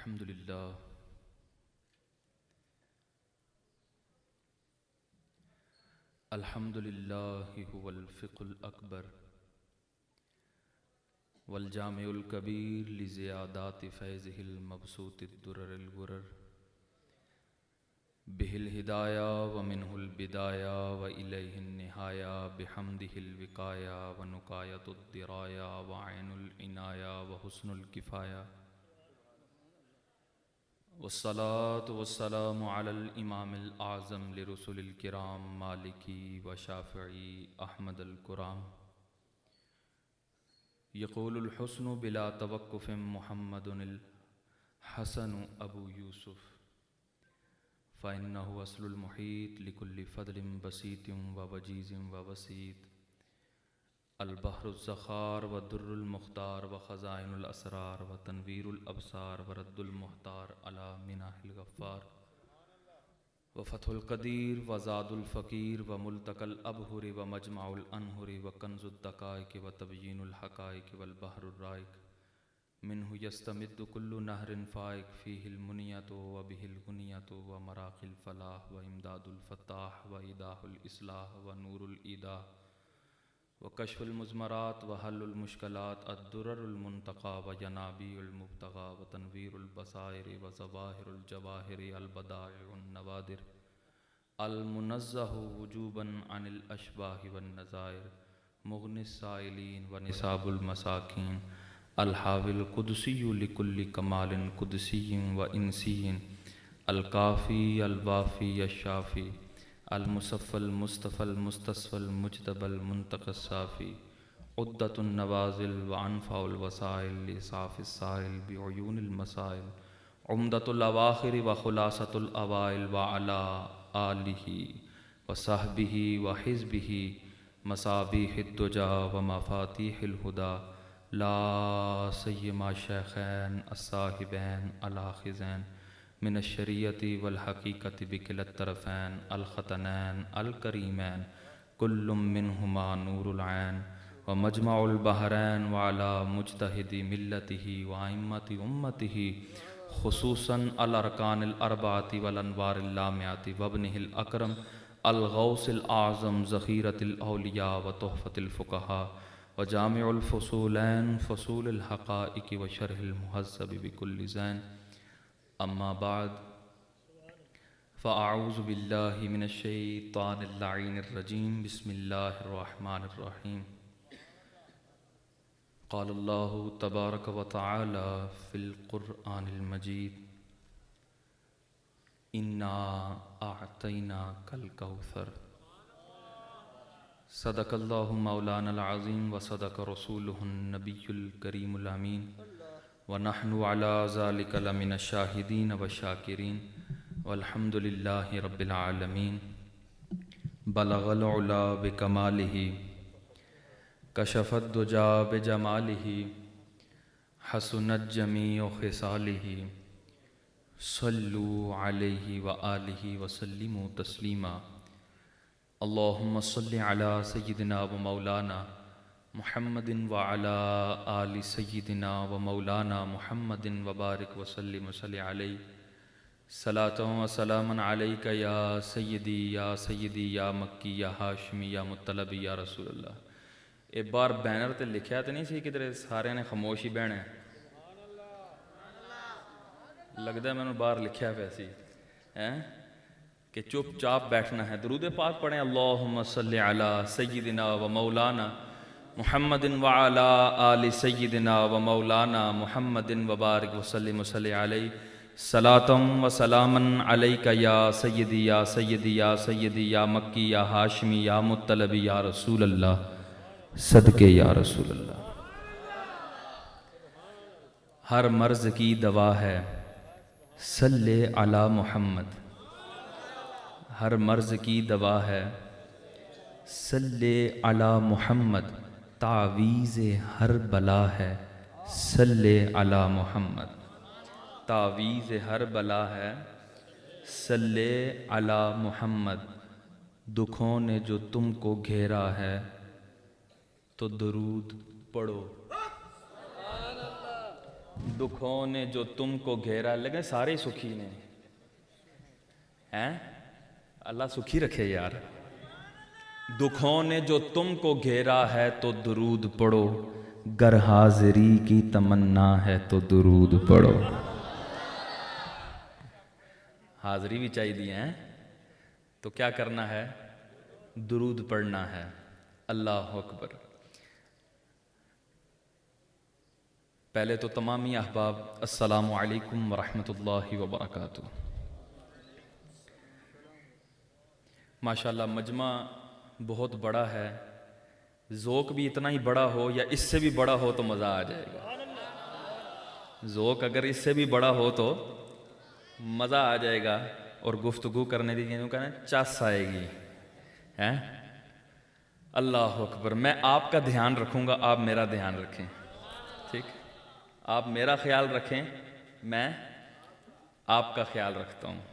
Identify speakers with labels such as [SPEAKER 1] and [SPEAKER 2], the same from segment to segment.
[SPEAKER 1] अल्हम्दुलिल्लाह अल्हम्दुलिल्लाहि हुवल फ़िक़्हुल अकबर वल जामिउल कबीर लिज़ियादाति फ़ैज़िहिल मबसूतिद दुररिल गुरर बिहिल हिदाया व मिनहुल बिदाया व इलैहिन निहाया बिहम्दिहिल विकाया व नुकायतुद दिराया व ऐनुल इनाया व हुस्नुल किफ़ाया वस्सलातु वस्सलामु अलल इमामिल आज़म लिरुसुलिल किराम मालिकी व शाफ़िई अहमदुल कुराम यक़ूलुल हुस्नु बिला तवक्कुफ़िन मुहम्मदुनिल हसनु अबू यूसुफ़ फ़इन्नहु अस्लुल मुहीत लिकुल्लि फ़द्लिन बसीतिन व वजीज़िन व वसीत अल बहरुज़ ज़ख़ार व दुर्रुल मुख़्तार व ख़ज़ाइनुल असरार व तनवीरुल अबसार व रद्दुल मुहतार अला मिनाहिल गफ़्फ़ार व फ़थुल क़दीर व ज़ादुल फ़क़ीर व मुल्तक़ल अबहुर व मजमाउल अनहुर व कन्ज़ुद दक़ाइक़ व तबयीनुल हक़ाइक़ वल बहरुर राइक़ मिन्हु यस्तमिद्दु कुल्लु नहरिन फ़ाइक़ फ़ीहिल मुनियतु व बिहिल गुनियतु व मराक़िल फ़लाह व इमदादुल फ़त्ताह व इदाहुल इस्लाह व नूरुल ईदाह व कश्फ़ुल मुज़मरात व हल्लुल मुश्किलात अद्दुररुल मुंतक़ा व यनाबीउल मुब्तग़ा व तनवीरुल बसाइर व ज़वाहिरुल जवाहिर अल बदाइउन नवादिर अल मुनज़्ज़हु वुजूबन अनिल अशबाहि वन नज़ाइर मुग़निस साइलीन व निसाबुल मसाकीन अल हाविल क़ुदसिय्यु लिकुल्लि कमालिन क़ुदसिय्यिन व इंसिय्यिन अल काफ़ी अल वाफ़ी अश-शाफ़ी अल मुसफ़्फ़ल मुस्तफ़ल मुस्तस्फ़ल मुज्तबल मुंतक़स साफ़ी उद्दतुन नवाज़िल व अनफ़ाउल वसाइल लिसाफ़िस साइल बिउयूनिल मसाइल उम्दतुल अवाख़िर व ख़ुलासतुल अवाइल व अला आलिही व सहबिही व हिज़्बिही मसाबीहिद दुजा व मफ़ातीहिल हुदा ला सय्यमा शैख़ैन अस्साहिबैन अल-आख़िज़ैन मिन अश-शरीयति वल हक़ीक़ति बिकिलत तरफ़ैन अल ख़तनैन अल करीमैन कुल्लुम मिनहुमा नूरुल ऐन व मजमाउल बहरैन व अला मुज्तहिदी मिल्लतिही व अइम्मति उम्मतिही खुसूसन अल अरकानिल अर्बाअति वल अनवारिल लामियाति व इब्निहिल अकरम अल गौसिल आज़म ज़ख़ीरतिल औलिया व तुहफ़तिल फ़ुक़हा व जामिउल फ़ुसूलैन फ़ुसूलिल हक़ाइक़ व शरहिल मुहज़्ज़ब बिकुल्लि ज़ैन अम्मा बाद फ़अऊज़ु बिल्लाहि मिनश शैतानिर लईनिर रजीम बिस्मिल्लाहिर रहमानिर रहीम क़ाल अल्लाहु तबारक व तआला फ़िल क़ुरआनिल मजीद इन्ना अअतैनाकल कौसर सदक़ल्लाहु मौलानल अज़ीम व सदक़ रसूलुहुन नबियुल करीमुल अमीन व नहनु अला ज़ालिका लमिनश शाहिदीन व शाकिरीन वल्हम्दुलिल्लाहि रब्बिल आलमीन बलगल उला बिकमालिही कशफ़द दुजा बिजमालिही हसुनत जमीउ ख़िसालिही सल्लु अलैहि व आलिहि व सल्लिमु तस्लीमा अल्लाहुम्मा सल्लि अला सय्यिदिना व मौलाना मुहम्मदिन व अला आलि सय्यिदिना व मौलाना मुहम्मदिन व बारिक व सल्लिम व सल्लि अलैहि सलातुन व सलामुन अलैका या सय्यदी या मक्की या हाशमी या मुत्तलबी या रसूलल्लाह। एक बार बैनर ते लिखा तो नहीं सी किधरे सारे ने खामोश ही बहना लगता मैंने बाहर लिखा वैसी हैं कि चुपचाप बैठना है। दरूद पाक पढ़ें अल्लाहुम्मा सल्लि अला सय्यिदिना व मौलाना मुहम्मदिन व अला आलि सय्यिदिना व मौलाना मुहम्मदिन व बारिक व सल्लिम व सल्लि अलैहि सलातुन व सलामन अलैका या सय्यदी या मक्की या हाशमी या मुत्तलबी या रसूलल्लाह सदके या रसूलल्लाह। हर मर्ज़ की दवा है सल्ले अला मुहम्मद, हर मर्ज़ की दवा है सल्ले अला मुहम्मद, तावीज़ हर बला है सल्ले अला मुहम्मद, तावीज़ हर बला है सल्ले अला मुहम्मद। दुखों ने जो तुमको घेरा है तो दरूद पढ़ो, दुखों ने जो तुमको घेरा, लेकिन सारे सुखी ने हैं। अल्लाह सुखी रखे यार। दुखों ने जो तुमको घेरा है तो दुरूद पढ़ो, गर हाजिरी की तमन्ना है तो दुरूद पढ़ो। हाजिरी भी चाहिए हैं तो क्या करना है? दुरूद पढ़ना है। अल्लाह अकबर। पहले तो तमामी अहबाब अस्सलामु अलैकुम वरहमतुल्लाहि वबरकातुहू। माशाल्लाह मजमा बहुत बड़ा है, ज़ोक भी इतना ही बड़ा हो या इससे भी बड़ा हो तो मज़ा आ जाएगा। ज़ोक अगर इससे भी बड़ा हो तो मज़ा आ जाएगा और गुफ्तगू करने की कहना चस आएगी हैं। अल्लाह अकबर। मैं आपका ध्यान रखूँगा, आप मेरा ध्यान रखें, ठीक? आप मेरा ख्याल रखें, मैं आपका ख्याल रखता हूँ।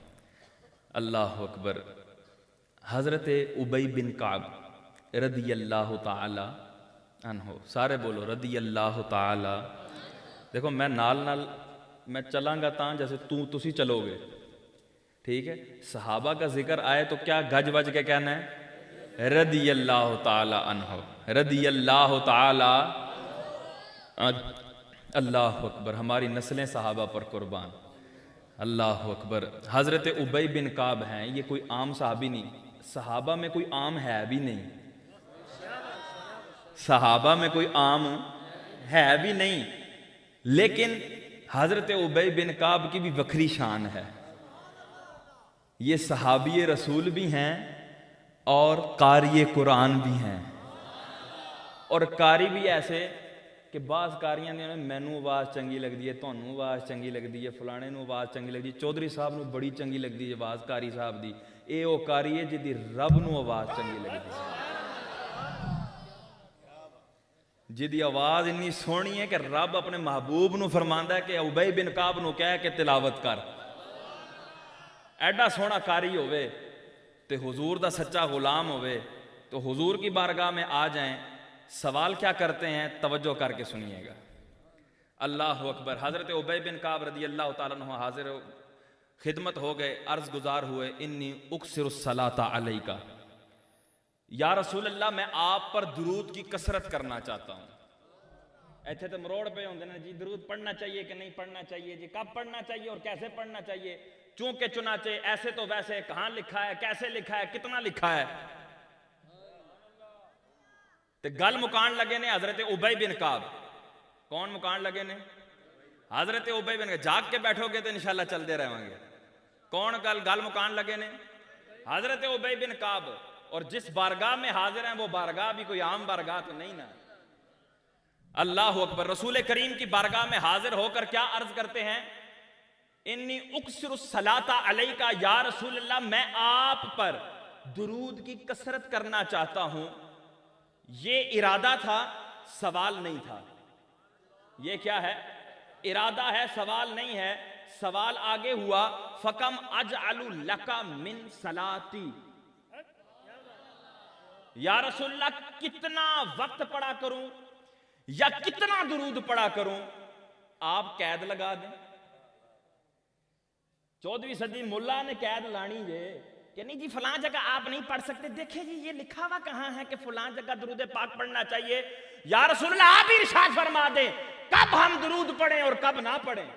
[SPEAKER 1] अल्लाह अकबर। हज़रत उबई बिन काब रदियल्लाहु ताला अन्हो, सारे बोलो रदियल्लाहु ताला। देखो मैं नाल मैं चलांगा तां जैसे तुसी चलोगे, ठीक है? सहाबा का जिक्र आए तो क्या गज वज के कहना है? रदियल्लाहु ताला अन्हो, रदियल्लाहु ताला। अल्लाह अकबर। हमारी नस्लें सहाबा पर कुर्बान। अल्लाह अकबर। हज़रत उबई बिन काब हैं, ये कोई आम सहाबी नहीं, सहाबा में कोई आम है भी नहीं, सहाबा में कोई आम है भी नहीं, लेकिन हज़रत उबई बिन काब की भी वखरी शान है। ये सहाबी रसूल भी हैं और कारी कुरान भी हैं। और कारी भी ऐसे कि बास कारियां ने मैनू आवाज़ चंगी लगती है, तुहानू आवाज़ चंगी लगती है, फलाने नू आवाज़ चंगी लगती है, चौधरी साहब नू बड़ी चंगी लगती है आवाज़ कारी साहब की। ये वो कारी है जिहदी रब नू आवाज़ चंगी लगती है, जिहदी आवाज़ इन्नी सोहनी है कि रब अपने महबूब नू फरमांदा है कि उबई बिन काब नू कह के तिलावत कर। एडा सोहना कारी होवे ते हुजूर दा सच्चा गुलाम होवे तो हुजूर की बारगाह में आ जाएं। सवाल क्या करते हैं, तवज्जो करके सुनिएगा। अल्लाह अकबर। हज़रत उबई बिन काब रदी अल्लाह ताला अन्हु हाजिर खिदमत हो गए, अर्ज गुजार हुए, इन्नी उक्सिरुस्सलाता अलैका, या रसूल अल्लाह मैं आप पर दुरूद की कसरत करना चाहता हूँ। ऐसे तो मरोड़ पे होंगे ना जी, दुरूद पढ़ना चाहिए कि नहीं पढ़ना चाहिए जी, कब पढ़ना चाहिए और कैसे पढ़ना चाहिए, चूंकि चुनाचे, ऐसे तो वैसे, कहाँ लिखा है, कैसे लिखा है, कितना लिखा है। ते गल मुकान लगे ने हज़रत उबई बिन काब। कौन मुकान लगे ने? हज़रत उबई बिन काब। जाग के बैठोगे तो इंशाल्लाह चलते रहेंगे। कौन गल मुकान लगे ने? हज़रत उबई बिन काब। और जिस बारगाह में हाजिर हैं वो बारगाह भी कोई आम बारगाह तो नहीं ना। अल्लाह अकबर। रसूल करीम की बारगाह में हाजिर होकर क्या अर्ज करते हैं? इन्नी उक्सिरुस्सलाता अलैका या रसूल अल्लाह, मैं आप पर दुरूद की कसरत करना चाहता हूं। ये इरादा था, सवाल नहीं था। ये क्या है? इरादा है, सवाल नहीं है। सवाल आगे हुआ, फकम अजअलु लका मिन सलाती, या रसूलल्लाह कितना वक्त पढ़ा करूं या कितना दुरूद पढ़ा करूं, आप कैद लगा दें। 14वीं सदी मुल्ला ने कैद लानी जे कि नहीं जी फलां जगह आप नहीं पढ़ सकते। देखिए जी ये लिखा हुआ कहां है कि फलां जगह दुरूद पाक पढ़ना चाहिए। या रसूलल्लाह आप ही इरशाद फरमा दें कब हम दुरूद पढ़ें और कब ना पढ़ें।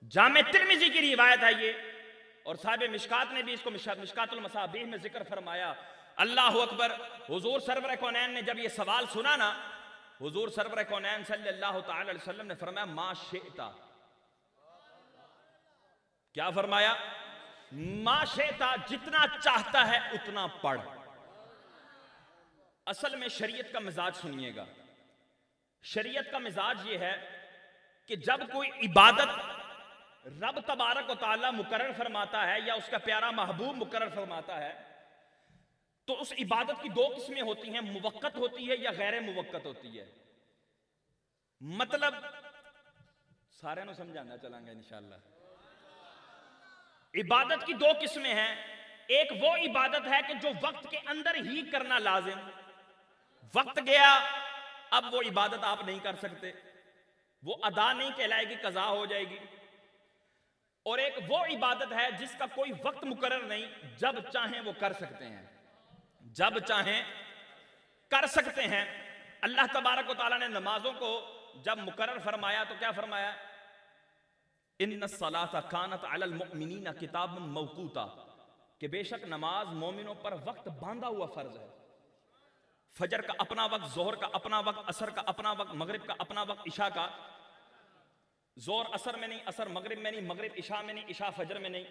[SPEAKER 1] जामे तिर्मिज़ी की रिवायत है ये, और साहिब मिशकात ने भी इसको मिशकातुल मसाबीह में जिक्र फरमाया। अल्लाह अकबर। हुजूर सरवर कौनैन ने जब ये सवाल सुना ना, हुजूर सरवर कौनैन सल्लल्लाहु तआला अलैहि वसल्लम ने फरमाया मा शिता। क्या फरमाया? मा शिता, जितना चाहता है उतना पढ़। असल में शरीयत का मिजाज सुनिएगा। शरीयत का मिजाज ये है कि जब कोई इबादत रब तबारक व तआला मुकर्रर फरमाता है या उसका प्यारा महबूब मुकर्रर फरमाता है, तो उस इबादत की दो किस्में होती हैं, मुवक्कत होती है या गैर मुवक्कत होती है। मतलब सारे नु समझाना चलांगे इंशाअल्लाह। इबादत की दो किस्में हैं। एक वो इबादत है कि जो वक्त के अंदर ही करना लाजिम, वक्त गया अब वो इबादत आप नहीं कर सकते।
[SPEAKER 2] वो अदा नहीं कहलाएगी, कज़ा हो जाएगी। और एक वो इबादत है जिसका कोई वक्त मुकर्रर नहीं, जब चाहें वो कर सकते हैं, जब चाहें कर सकते हैं। अल्लाह तबारक व तआला ने नमाजों को जब मुकर्रर फरमाया तो क्या फरमाया? इन्नस सलाता कानत अलल मुमिनीना किताबन मौकूता, कि बेशक नमाज मोमिनों पर वक्त बांधा हुआ फर्ज है। फजर का अपना वक्त, जोहर का अपना वक्त, असर का अपना वक्त, मगरिब का अपना वक्त, इशा का। जोहर असर में नहीं, असर मगरिब में नहीं, मगरिब इशा में नहीं, इशा फजर में नहीं।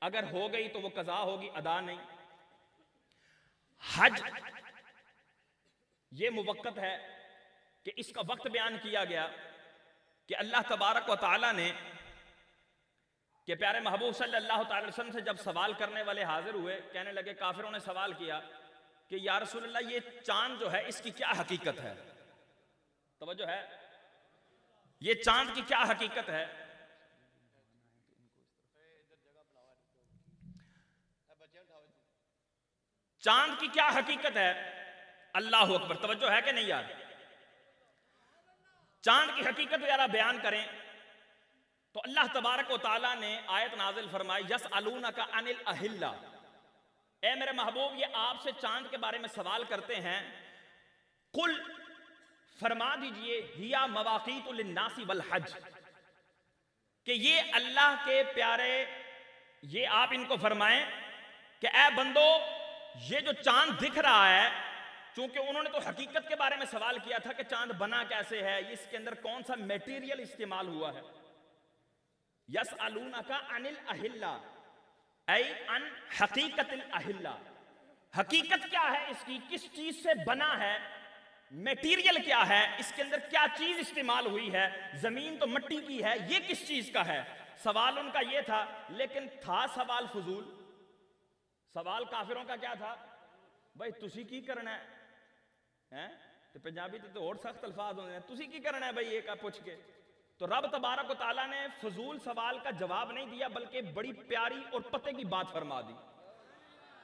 [SPEAKER 2] अगर हो गई तो वो कज़ा होगी, अदा नहीं। हज ये मुवक्कत है कि इसका वक्त बयान किया गया कि अल्लाह तबारक व तआला ने कि प्यारे महबूब सल्लल्लाहु अलैहि वसल्लम से जब सवाल करने वाले हाजिर हुए, कहने लगे, काफिरों ने सवाल किया कि या रसूलल्लाह ये चांद जो है इसकी क्या हकीकत है? तवज्जो है, ये चांद की क्या हकीकत है? चांद की क्या हकीकत है? अल्लाह अकबर, तवज्जो है कि नहीं यार? चांद की हकीकत जरा बयान करें तो अल्लाह तबारक व तआला ने आयत नाजिल फरमाई, यसअलूनका अनिल अहिल्ला, ए मेरे महबूब ये आपसे चांद के बारे में सवाल करते हैं। कुल, फरमा दीजिए, हिया मवाक़ीतु लिन्नासी वल हज, कि ये अल्लाह के प्यारे, ये आप इनको फरमाएं कि ए बंदो ये जो चांद दिख रहा है, चूंकि उन्होंने तो हकीकत के बारे में सवाल किया था कि चांद बना कैसे है, इसके अंदर कौन सा मेटीरियल इस्तेमाल हुआ है। यसअलूनका अनिल अहिल्ला, ऐ अन हकीकतिल अहिल्ला, हकीकत क्या है इसकी, किस चीज से बना है, मेटीरियल क्या है, इसके अंदर क्या चीज इस्तेमाल हुई है। जमीन तो मिट्टी की है, ये किस चीज का है? सवाल उनका ये था, लेकिन था सवाल फजूल। सवाल काफिरों का क्या था? भाई तुसी की करना है? तो पंजाबी तो और सख्त अल्फाज होंगे, तुसी की करना है भाई ये का पूछ के। तो रब तबारक व तआला ने फजूल सवाल का जवाब नहीं दिया, बल्कि बड़ी प्यारी और पते की बात फरमा दी।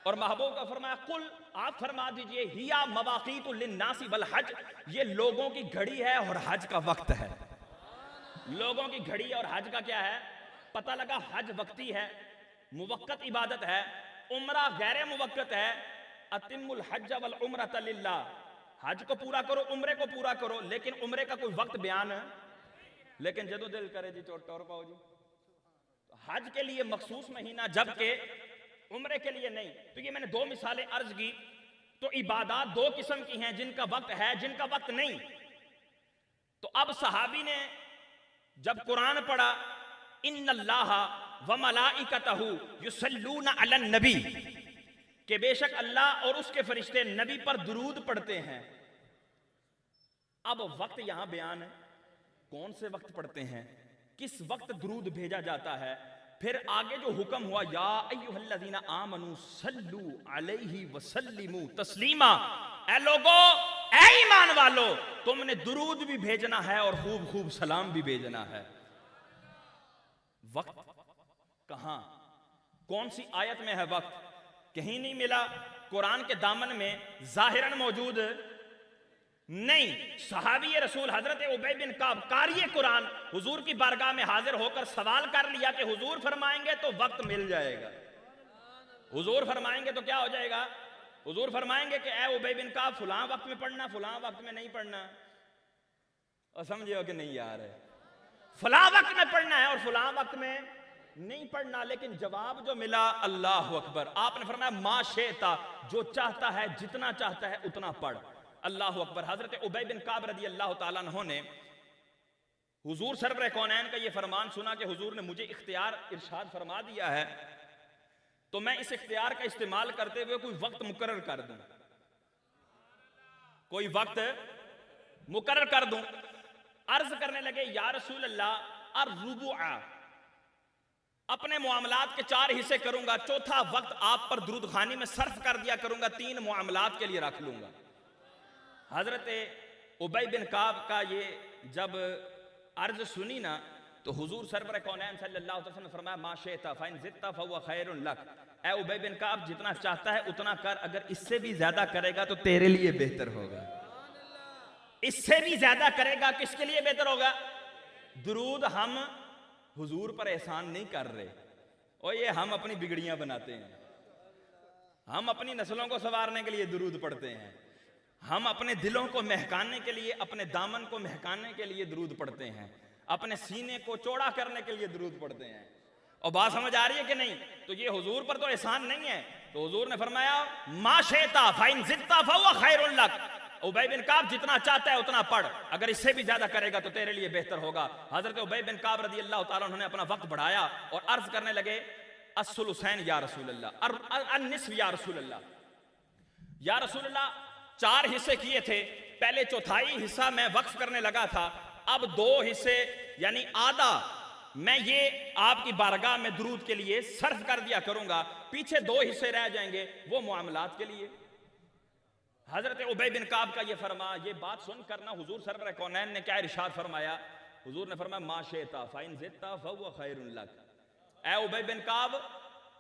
[SPEAKER 2] और महबूब का फरमाया, कुल आप फरमा दीजिए, हिया मवाक़ीतु लिन्नासी वल हज, ये लोगों की घड़ी है और हज का वक्त है। लोगों की घड़ी और हज का क्या है? पता लगा हज वक्ती है, मुवक्कत इबादत है, उम्रा गैर मुवक्कत है। अतिमुल हज वल उम्रत लिल्लाह, हज को पूरा करो, उम्रे को पूरा करो, लेकिन उम्रे का कोई वक्त बयान है। लेकिन जदो दिल करे जी टोर पाओ जी, तो हज के लिए मखसूस महीना, जबकि उम्रे के लिए नहीं। तो ये मैंने दो मिसालें अर्ज की। तो इबादत दो किस्म की हैं, जिनका वक्त है, जिनका वक्त नहीं। तो अब सहाबी ने जब कुरान पढ़ा, इन्नल्लाह व मलाइकतहु युसल्लूना अलन नबी, कि बेशक अल्लाह और उसके फरिश्ते नबी पर दुरूद पढ़ते हैं। अब वक्त यहां बयान है, कौन से वक्त पढ़ते हैं, किस वक्त दुरूद भेजा जाता है। फिर आगे जो हुक्म हुआ, या अय्युहल्लज़ीना आमनू सल्लू अलैहि वसल्लिमू तस्लीमा, ऐ लोगो, ऐ ईमान वालो, तुमने दुरूद भी भेजना है और खूब खूब सलाम भी भेजना है। वक्त कहां, कौन सी आयत में है वक्त? कहीं नहीं मिला। कुरान के दामन में जाहिरन मौजूद नहीं। सहाबी रसूल हजरत उबय बिन काब कारिए कुरान हुजूर की बारगाह में हाजिर होकर सवाल कर लिया कि हुजूर फरमाएंगे तो वक्त मिल जाएगा, हुजूर फरमाएंगे तो क्या हो जाएगा। हुजूर फरमाएंगे कि ए उबय बिन काब, फुलां वक्त में पढ़ना, फुलां वक्त में नहीं पढ़ना। और समझियो कि नहीं यार, फुलां वक्त में पढ़ना है और फुलां वक्त में नहीं पढ़ना। लेकिन जवाब जो मिला, अल्लाह अकबर, आपने फरमाया मा शेता, जो चाहता है, जितना चाहता है उतना पढ़। अल्लाह अकबर। हजरत उबय बिन काब रदी अल्लाह ताला अन्हु ने हुजूर सरवर कौनैन का ये फरमान सुना कि हुजूर ने मुझे इख्तियार इरशाद फरमा दिया है, तो मैं इस इख्तियार का इस्तेमाल करते हुए कोई वक्त मुकर्रर कर दूं, कोई वक्त मुकर्रर कर दूं। अर्ज करने लगे, या रसूल अल्लाह, अर्रुबुआ, अपने मामलात के 4 हिस्से करूंगा, चौथा वक्त आप पर दुरूद खानी में सर्फ कर दिया करूंगा, 3 मामलात के लिए रख लूंगा। हजरत उबय बिन काब का ये जब अर्ज सुनी ना, तो हुजूर सरवर कौनैन सल्लल्लाहु अलैहि वसल्लम ने फरमाया मा शेता फाइन जित्ता फहुवा खैरुन लक, ए उबय बिन काब जितना चाहता है उतना कर, अगर इससे भी ज्यादा करेगा तो तेरे लिए बेहतर होगा। इससे भी ज्यादा करेगा किसके लिए बेहतर होगा? दुरूद हम हुजूर पर एहसान नहीं कर रहे, और ये हम अपनी बिगड़ियां बनाते हैं। हम अपनी नस्लों को संवारने के लिए दुरूद पढ़ते हैं, हम अपने दिलों को महकाने के लिए, अपने दामन को महकाने के लिए दुरूद पढ़ते हैं, अपने सीने को चौड़ा करने के लिए दुरूद पढ़ते हैं। और बात समझ आ रही है कि नहीं? तो ये हुजूर पर तो एहसान नहीं है। तो हुजूर ने फरमाया माशेता फाइन जित्ता फहुवा खैरुल लक, उबय बिन काब जितना चाहता है उतना पढ़, अगर इससे भी ज्यादा करेगा तो तेरे लिए बेहतर होगा। हजरत उबय बिन काब रदी अल्लाह ताला अन्हु ने अपना वक्त बढ़ाया और अर्ज करने लगे अस्सुलुसैन या रसूल अल्लाह, अन्निस्फ या रसूल अल्लाह, या रसूल अल्लाह, 4 हिस्से किए थे, पहले चौथाई हिस्सा मैं वक्फ करने लगा था, अब 2 हिस्से यानी आधा मैं ये आपकी बारगाह में दुरूद के लिए सर्फ कर दिया करूंगा, पीछे 2 हिस्से रह जाएंगे वो मुआमलात के लिए। हजरत उबय बिन काब का ये फरमा, ये बात सुनकर ना हुजूर सरवर कौनैन ने क्या इरशाद फरमाया? हुजूर ने फरमाया माशेता फाइन जित्ता फहुवा खैरुल लक, ऐ उबय बिन काब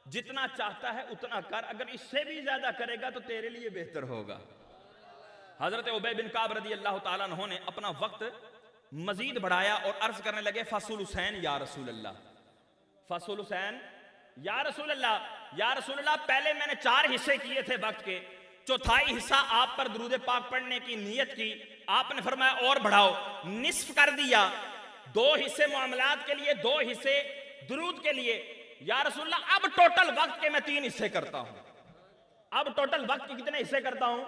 [SPEAKER 2] जितना चाहता है उतना कर, अगर इससे भी ज्यादा करेगा तो तेरे लिए बेहतर होगा। हजरत उबय बिन काब रदी अल्लाह ताला अन्हु ने अपना वक्त मजीद बढ़ाया और अर्ज करने लगे फसुल हुसैन या रसूल अल्लाह, फसुल हुसैन या रसूल अल्लाह, या रसूल अल्लाह, पहले मैंने 4 हिस्से किए थे वक्त के, चौथाई हिस्सा आप पर दुरूद पाक पढ़ने की नियत की, आपने फरमाया और बढ़ाओ, निस्फ कर दिया, 2 हिस्से मामलात के लिए, 2 हिस्से दुरूद के लिए। या रसूल अल्लाह, अब टोटल वक्त के मैं 3 हिस्से करता हूं, अब टोटल वक्त के कितने हिस्से करता हूं?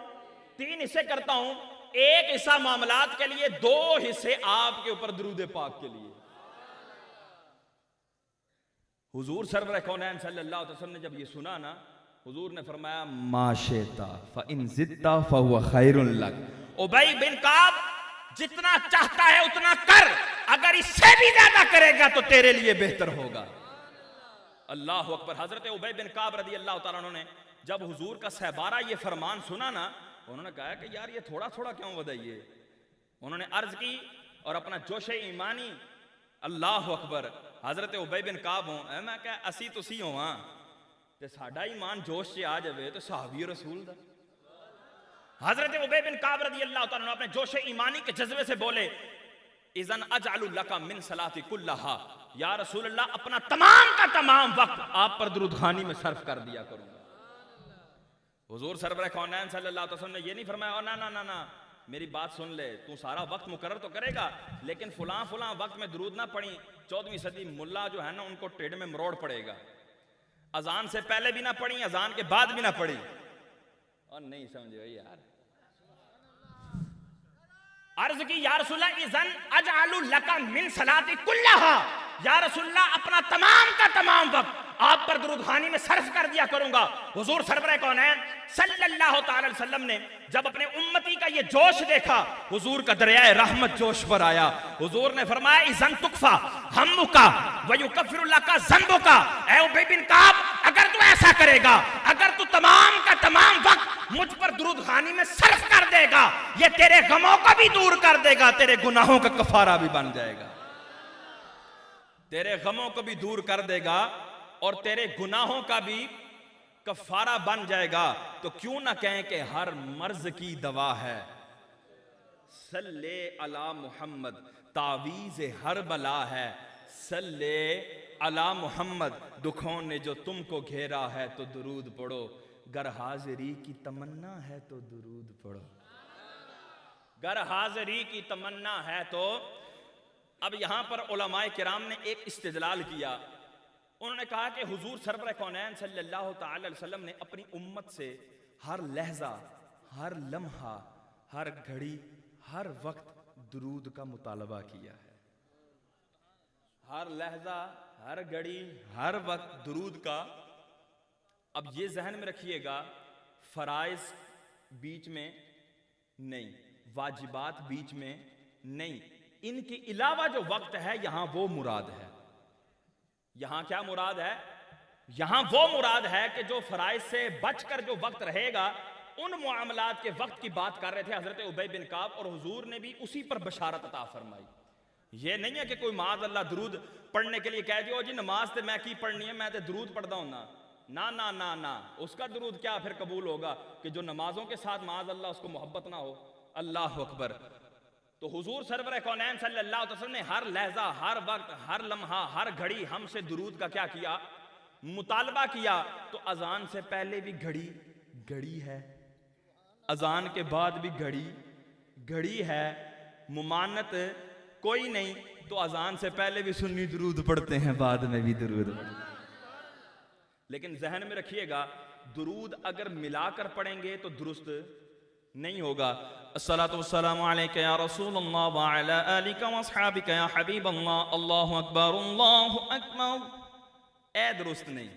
[SPEAKER 2] 3 हिस्से करता हूं, 1 हिस्सा मामलात के लिए, 2 हिस्से आपके ऊपर दुरूद पाक के लिए। हुजूर सरवर कौनैन सल्लल्लाहु अलैहि वसल्लम ने जब ये सुना ना, हुजूर ने फरमाया माशेता फ़इन ज़िद्ता फ़हुवा खैरुल लक, उबय बिन काब जितना चाहता है उतना कर, अगर इससे भी ज्यादा करेगा तो तेरे लिए बेहतर होगा। अल्लाह अकबर। हजरत उबय बिन काब रदी अल्लाह ताला अन्हु ने जब हुजूर का सहबारा ये फरमान सुना ना, उन्होंने कहा कि यार ये थोड़ा थोड़ा क्यों बताइए। उन्होंने अर्ज की और अपना जोश ईमानी, अल्लाह अकबर, हजरत उबय बिन काब हो, मैं क्या असी तुसी हो ते साडा ईमान जोश से आ जाए तो सहाबी रसूल दा। हजरत उबय बिन काब रदी अल्लाह ताला अन्हु अपने जोश ईमानी के जज्बे से बोले इज़न अजअलु लका मिन सलाती कुल्लहा, या रसूल अल्लाह, अपना तमाम का तमाम वक्त आप पर दुरूद खानी में सर्फ कर दिया करूंगा। हुजूर सरवर कौनैन सल्लल्लाहु अलैहि वसल्लम ने ये नहीं फरमाया ना ना ना ना, मेरी बात सुन ले, तू सारा वक्त मुकर्रर तो करेगा लेकिन फुलां फुलां वक्त में दुरूद ना पढ़ी, 14वीं सदी मुल्ला जो है ना उनको टेढ़ में मरोड़ पड़ेगा, अजान से पहले भी ना पढ़ी, अजान के बाद भी ना पढ़ी। और नहीं समझे यार, अर्ज की या रसूलल्लाह इज़न अजअलु लका मिन सलाती कुल्लहा, या रसूलल्लाह, अपना तमाम का तमाम वक्त आप पर दुरूद खानी में सर्फ कर दिया करूंगा। हुजूर सरवर कौनैन सल्लल्लाहु ताला अलैहि वसल्लम ने जब अपने उम्मती का ये जोश देखा, हुजूर का दरियाए रहमत जोश पर आया। हुजूर ने फरमाया इज़न तुकफा हम्मुका व युकफ्फिरु लका ज़ंबुका, ऐ उबय बिन काब, अगर तू ऐसा करेगा, अगर तू तमाम का तमाम वक्त मुझ पर दुरूद खानी में सर्फ कर देगा, ये तेरे गमों को भी दूर कर देगा, तेरे गुनाहों का कफारा भी बन जाएगा, तेरे गमों को भी दूर कर देगा और तेरे गुनाहों का भी कफारा बन जाएगा। तो क्यों ना कहें कि हर मर्ज की दवा है सल्ले अला मुहम्मद, तावीज़ हर बला है सल्ले अला मुहम्मद, दुखों ने जो तुमको घेरा है तो दुरूद पढ़ो, गर हाजिरी की तमन्ना है तो दुरूद पढ़ो, गर हाजिरी की तमन्ना है तो। अब यहां पर उलमाए किराम ने एक इस्तिदलाल किया, उन्होंने कहा कि हुजूर सरवर कौनैन सल्लल्लाहु ताला अलैहि वसल्लम ने अपनी उम्मत से हर लहजा, हर लम्हा, हर घड़ी, हर वक्त दुरूद का मुतालबा किया है। हर लहजा, हर घड़ी, हर वक्त दुरूद का। अब ये जहन में रखिएगा, फराइज बीच में नहीं, वाजिबात बीच में नहीं, इनके अलावा जो वक्त है यहां वो मुराद है। यहां क्या मुराद है? यहां वो मुराद है कि जो फराइज से बचकर जो वक्त रहेगा, उन मुआमलात के वक्त की बात कर रहे थे हजरत उबय बिन काब, और हुजूर ने भी उसी पर बशारत अता फरमाई। ये नहीं है कि कोई माज अल्लाह दुरूद पढ़ने के लिए कह दियो जी नमाज ते मैं की पढ़नी है, मैं तो दुरूद पढ़ता हूं ना ना ना ना ना, उसका दुरूद क्या फिर कबूल होगा कि जो नमाजों के साथ माज अल्लाह उसको मोहब्बत ना हो। अल्लाह अकबर। तो हुजूर सरवर कौनैन सल्लल्लाहु अलैहि वसल्लम ने हर लहजा, हर वक्त, हर लम्हा, हर घड़ी हमसे दुरूद का क्या किया? मुतालबा किया। तो अजान से पहले भी घड़ी है, अजान के बाद भी घड़ी है, मुमानत कोई नहीं। तो अजान से पहले भी सुन्नी दुरूद पढ़ते हैं, बाद में भी दुरूद पढ़ते हैं। लेकिन जहन में रखिएगा, दुरूद अगर मिलाकर पढ़ेंगे तो दुरुस्त नहीं होगा। अस्सलातु वस्सलामु अलैका या रसूलल्लाह व अला आलिका व अस्हाबिका या हबीबल्लाह, अल्लाहु अकबर अल्लाहु अकबर। ए दुरुस्त नहीं,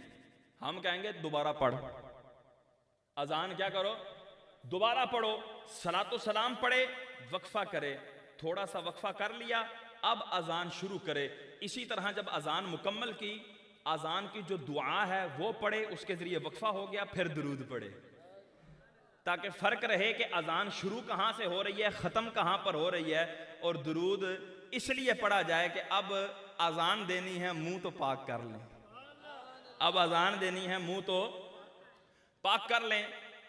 [SPEAKER 2] हम कहेंगे दोबारा पढ़। अजान क्या करो? दोबारा पढ़ो। सलातो सलाम पढ़े, वक्फा करे, थोड़ा सा वक्फा कर लिया, अब अजान शुरू करे। इसी तरह जब अजान मुकम्मल की, अजान की जो दुआ है वो पढ़े, उसके जरिए वक्फा हो गया, फिर दुरूद पढ़े, ताकि फर्क रहे कि अजान शुरू कहां से हो रही है, खत्म कहां पर हो रही है। और दुरूद इसलिए पढ़ा जाए कि अब अजान देनी है, मुंह तो पाक कर लें। अब अजान देनी है, मुंह तो पाक कर लें।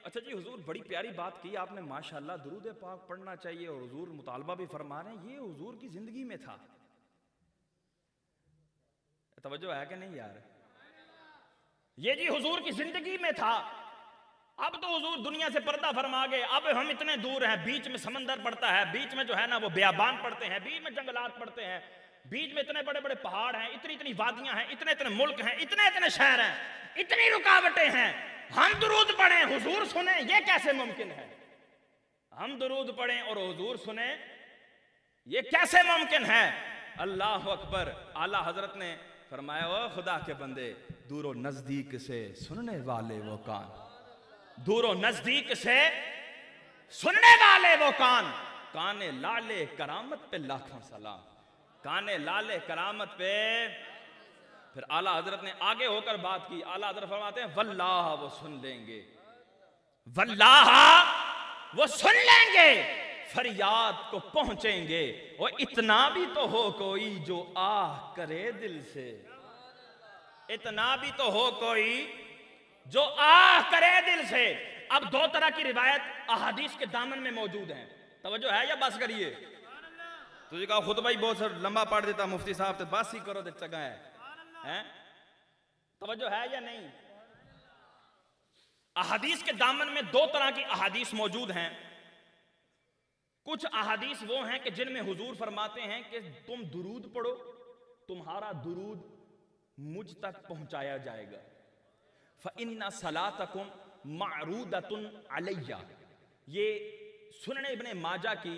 [SPEAKER 2] अच्छा जी, हुजूर बड़ी प्यारी बात की आपने, माशाल्लाह, दुरूद पाक पढ़ना चाहिए और हुजूर मुतालबा भी फरमा रहे हैं। ये हुजूर की जिंदगी में था, तवज्जो है कि नहीं यार? ये जी हुजूर की जिंदगी में था। अब तो हुजूर दुनिया से पर्दा फरमा गए, अब हम इतने दूर हैं, बीच में समंदर पड़ता है, बीच में जो है ना वो बियाबान पड़ते हैं, बीच में जंगलात पड़ते हैं, बीच में इतने बड़े बड़े पहाड़ हैं, इतनी इतनी वादियां हैं, इतने इतने मुल्क हैं, इतने इतने शहर हैं, इतनी रुकावटें हैं। हम दुरूद पढ़ें, हुजूर सुने, ये कैसे मुमकिन है? हम दुरूद पढ़ें और हुजूर सुने, ये कैसे मुमकिन है? अल्लाह अकबर। आला हजरत ने फरमाया, ओ खुदा के बंदे, दूरो नजदीक से सुनने वाले वो कान, दूरो नजदीक से सुनने वाले वो कान, काने लाले करामत पे लाखों सलाम, काने लाले करामत पे। फिर आला हजरत ने आगे होकर बात की। आला हजरत फरमाते हैं, वल्लाह वो सुन लेंगे, वल्लाह वो सुन लेंगे, फरियाद को पहुंचेंगे। और इतना भी तो हो कोई जो आह करे दिल से, इतना भी तो हो कोई जो आह करे दिल से। अब दो तरह की रिवायत अहादीस के दामन में मौजूद हैं, तवज्जो है या बस करिए? तुझे कहा खुतबा ही बहुत लंबा पढ़ देता मुफ्ती साहब, तो बस ही करो, तो जगह है? तवज्जो है या नहीं? अहादीस के दामन में दो तरह की अहादीस मौजूद हैं। कुछ अहादीस वो हैं कि जिनमें हुजूर फरमाते हैं कि तुम दुरूद पढ़ो, तुम्हारा दुरूद मुझ तक पहुंचाया जाएगा। फ़इन्ना सलातकुम मअरूदतुन अलैया। ये सुनन इब्ने माजा की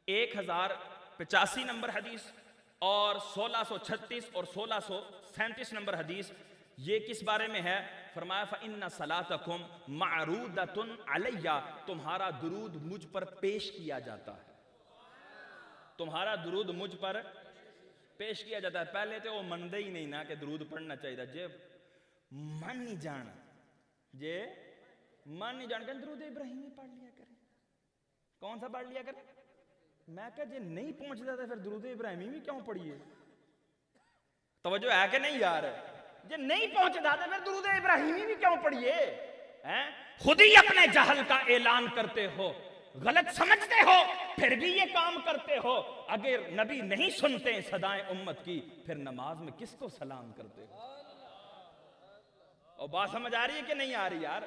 [SPEAKER 2] 1085 नंबर हदीस और 1636 और 1637 नंबर हदीस, ये किस बारे में है? फरमाया, फ़इन्ना सलातकुम मअरूदतुन अलैया, तुम्हारा दुरूद मुझ पर पेश किया जाता है, तुम्हारा दुरूद मुझ पर पेश किया जाता है। पहले तो वो मनदे ही नहीं ना कि दुरूद पढ़ना चाहिए, जे मन नहीं जान, जे मन नहीं जान के दुरूद इब्राहिमी पढ़ लिया करें। कौन सा पढ़ लिया करें? मैं कहा जे नहीं पहुंचता था फिर दुरूद इब्राहिमी भी क्यों पढ़िए? तवज्जो है कि नहीं यार? जे नहीं पहुंचता था फिर दुरूद इब्राहिमी भी क्यों पढ़िए? खुद ही अपने जहल का ऐलान करते हो, गलत समझते हो, फिर भी ये काम करते हो। अगर नबी नहीं सुनते सदाएं उम्मत की, फिर नमाज में किसको सलाम करते हो? और बात समझ आ रही है कि नहीं आ रही यार?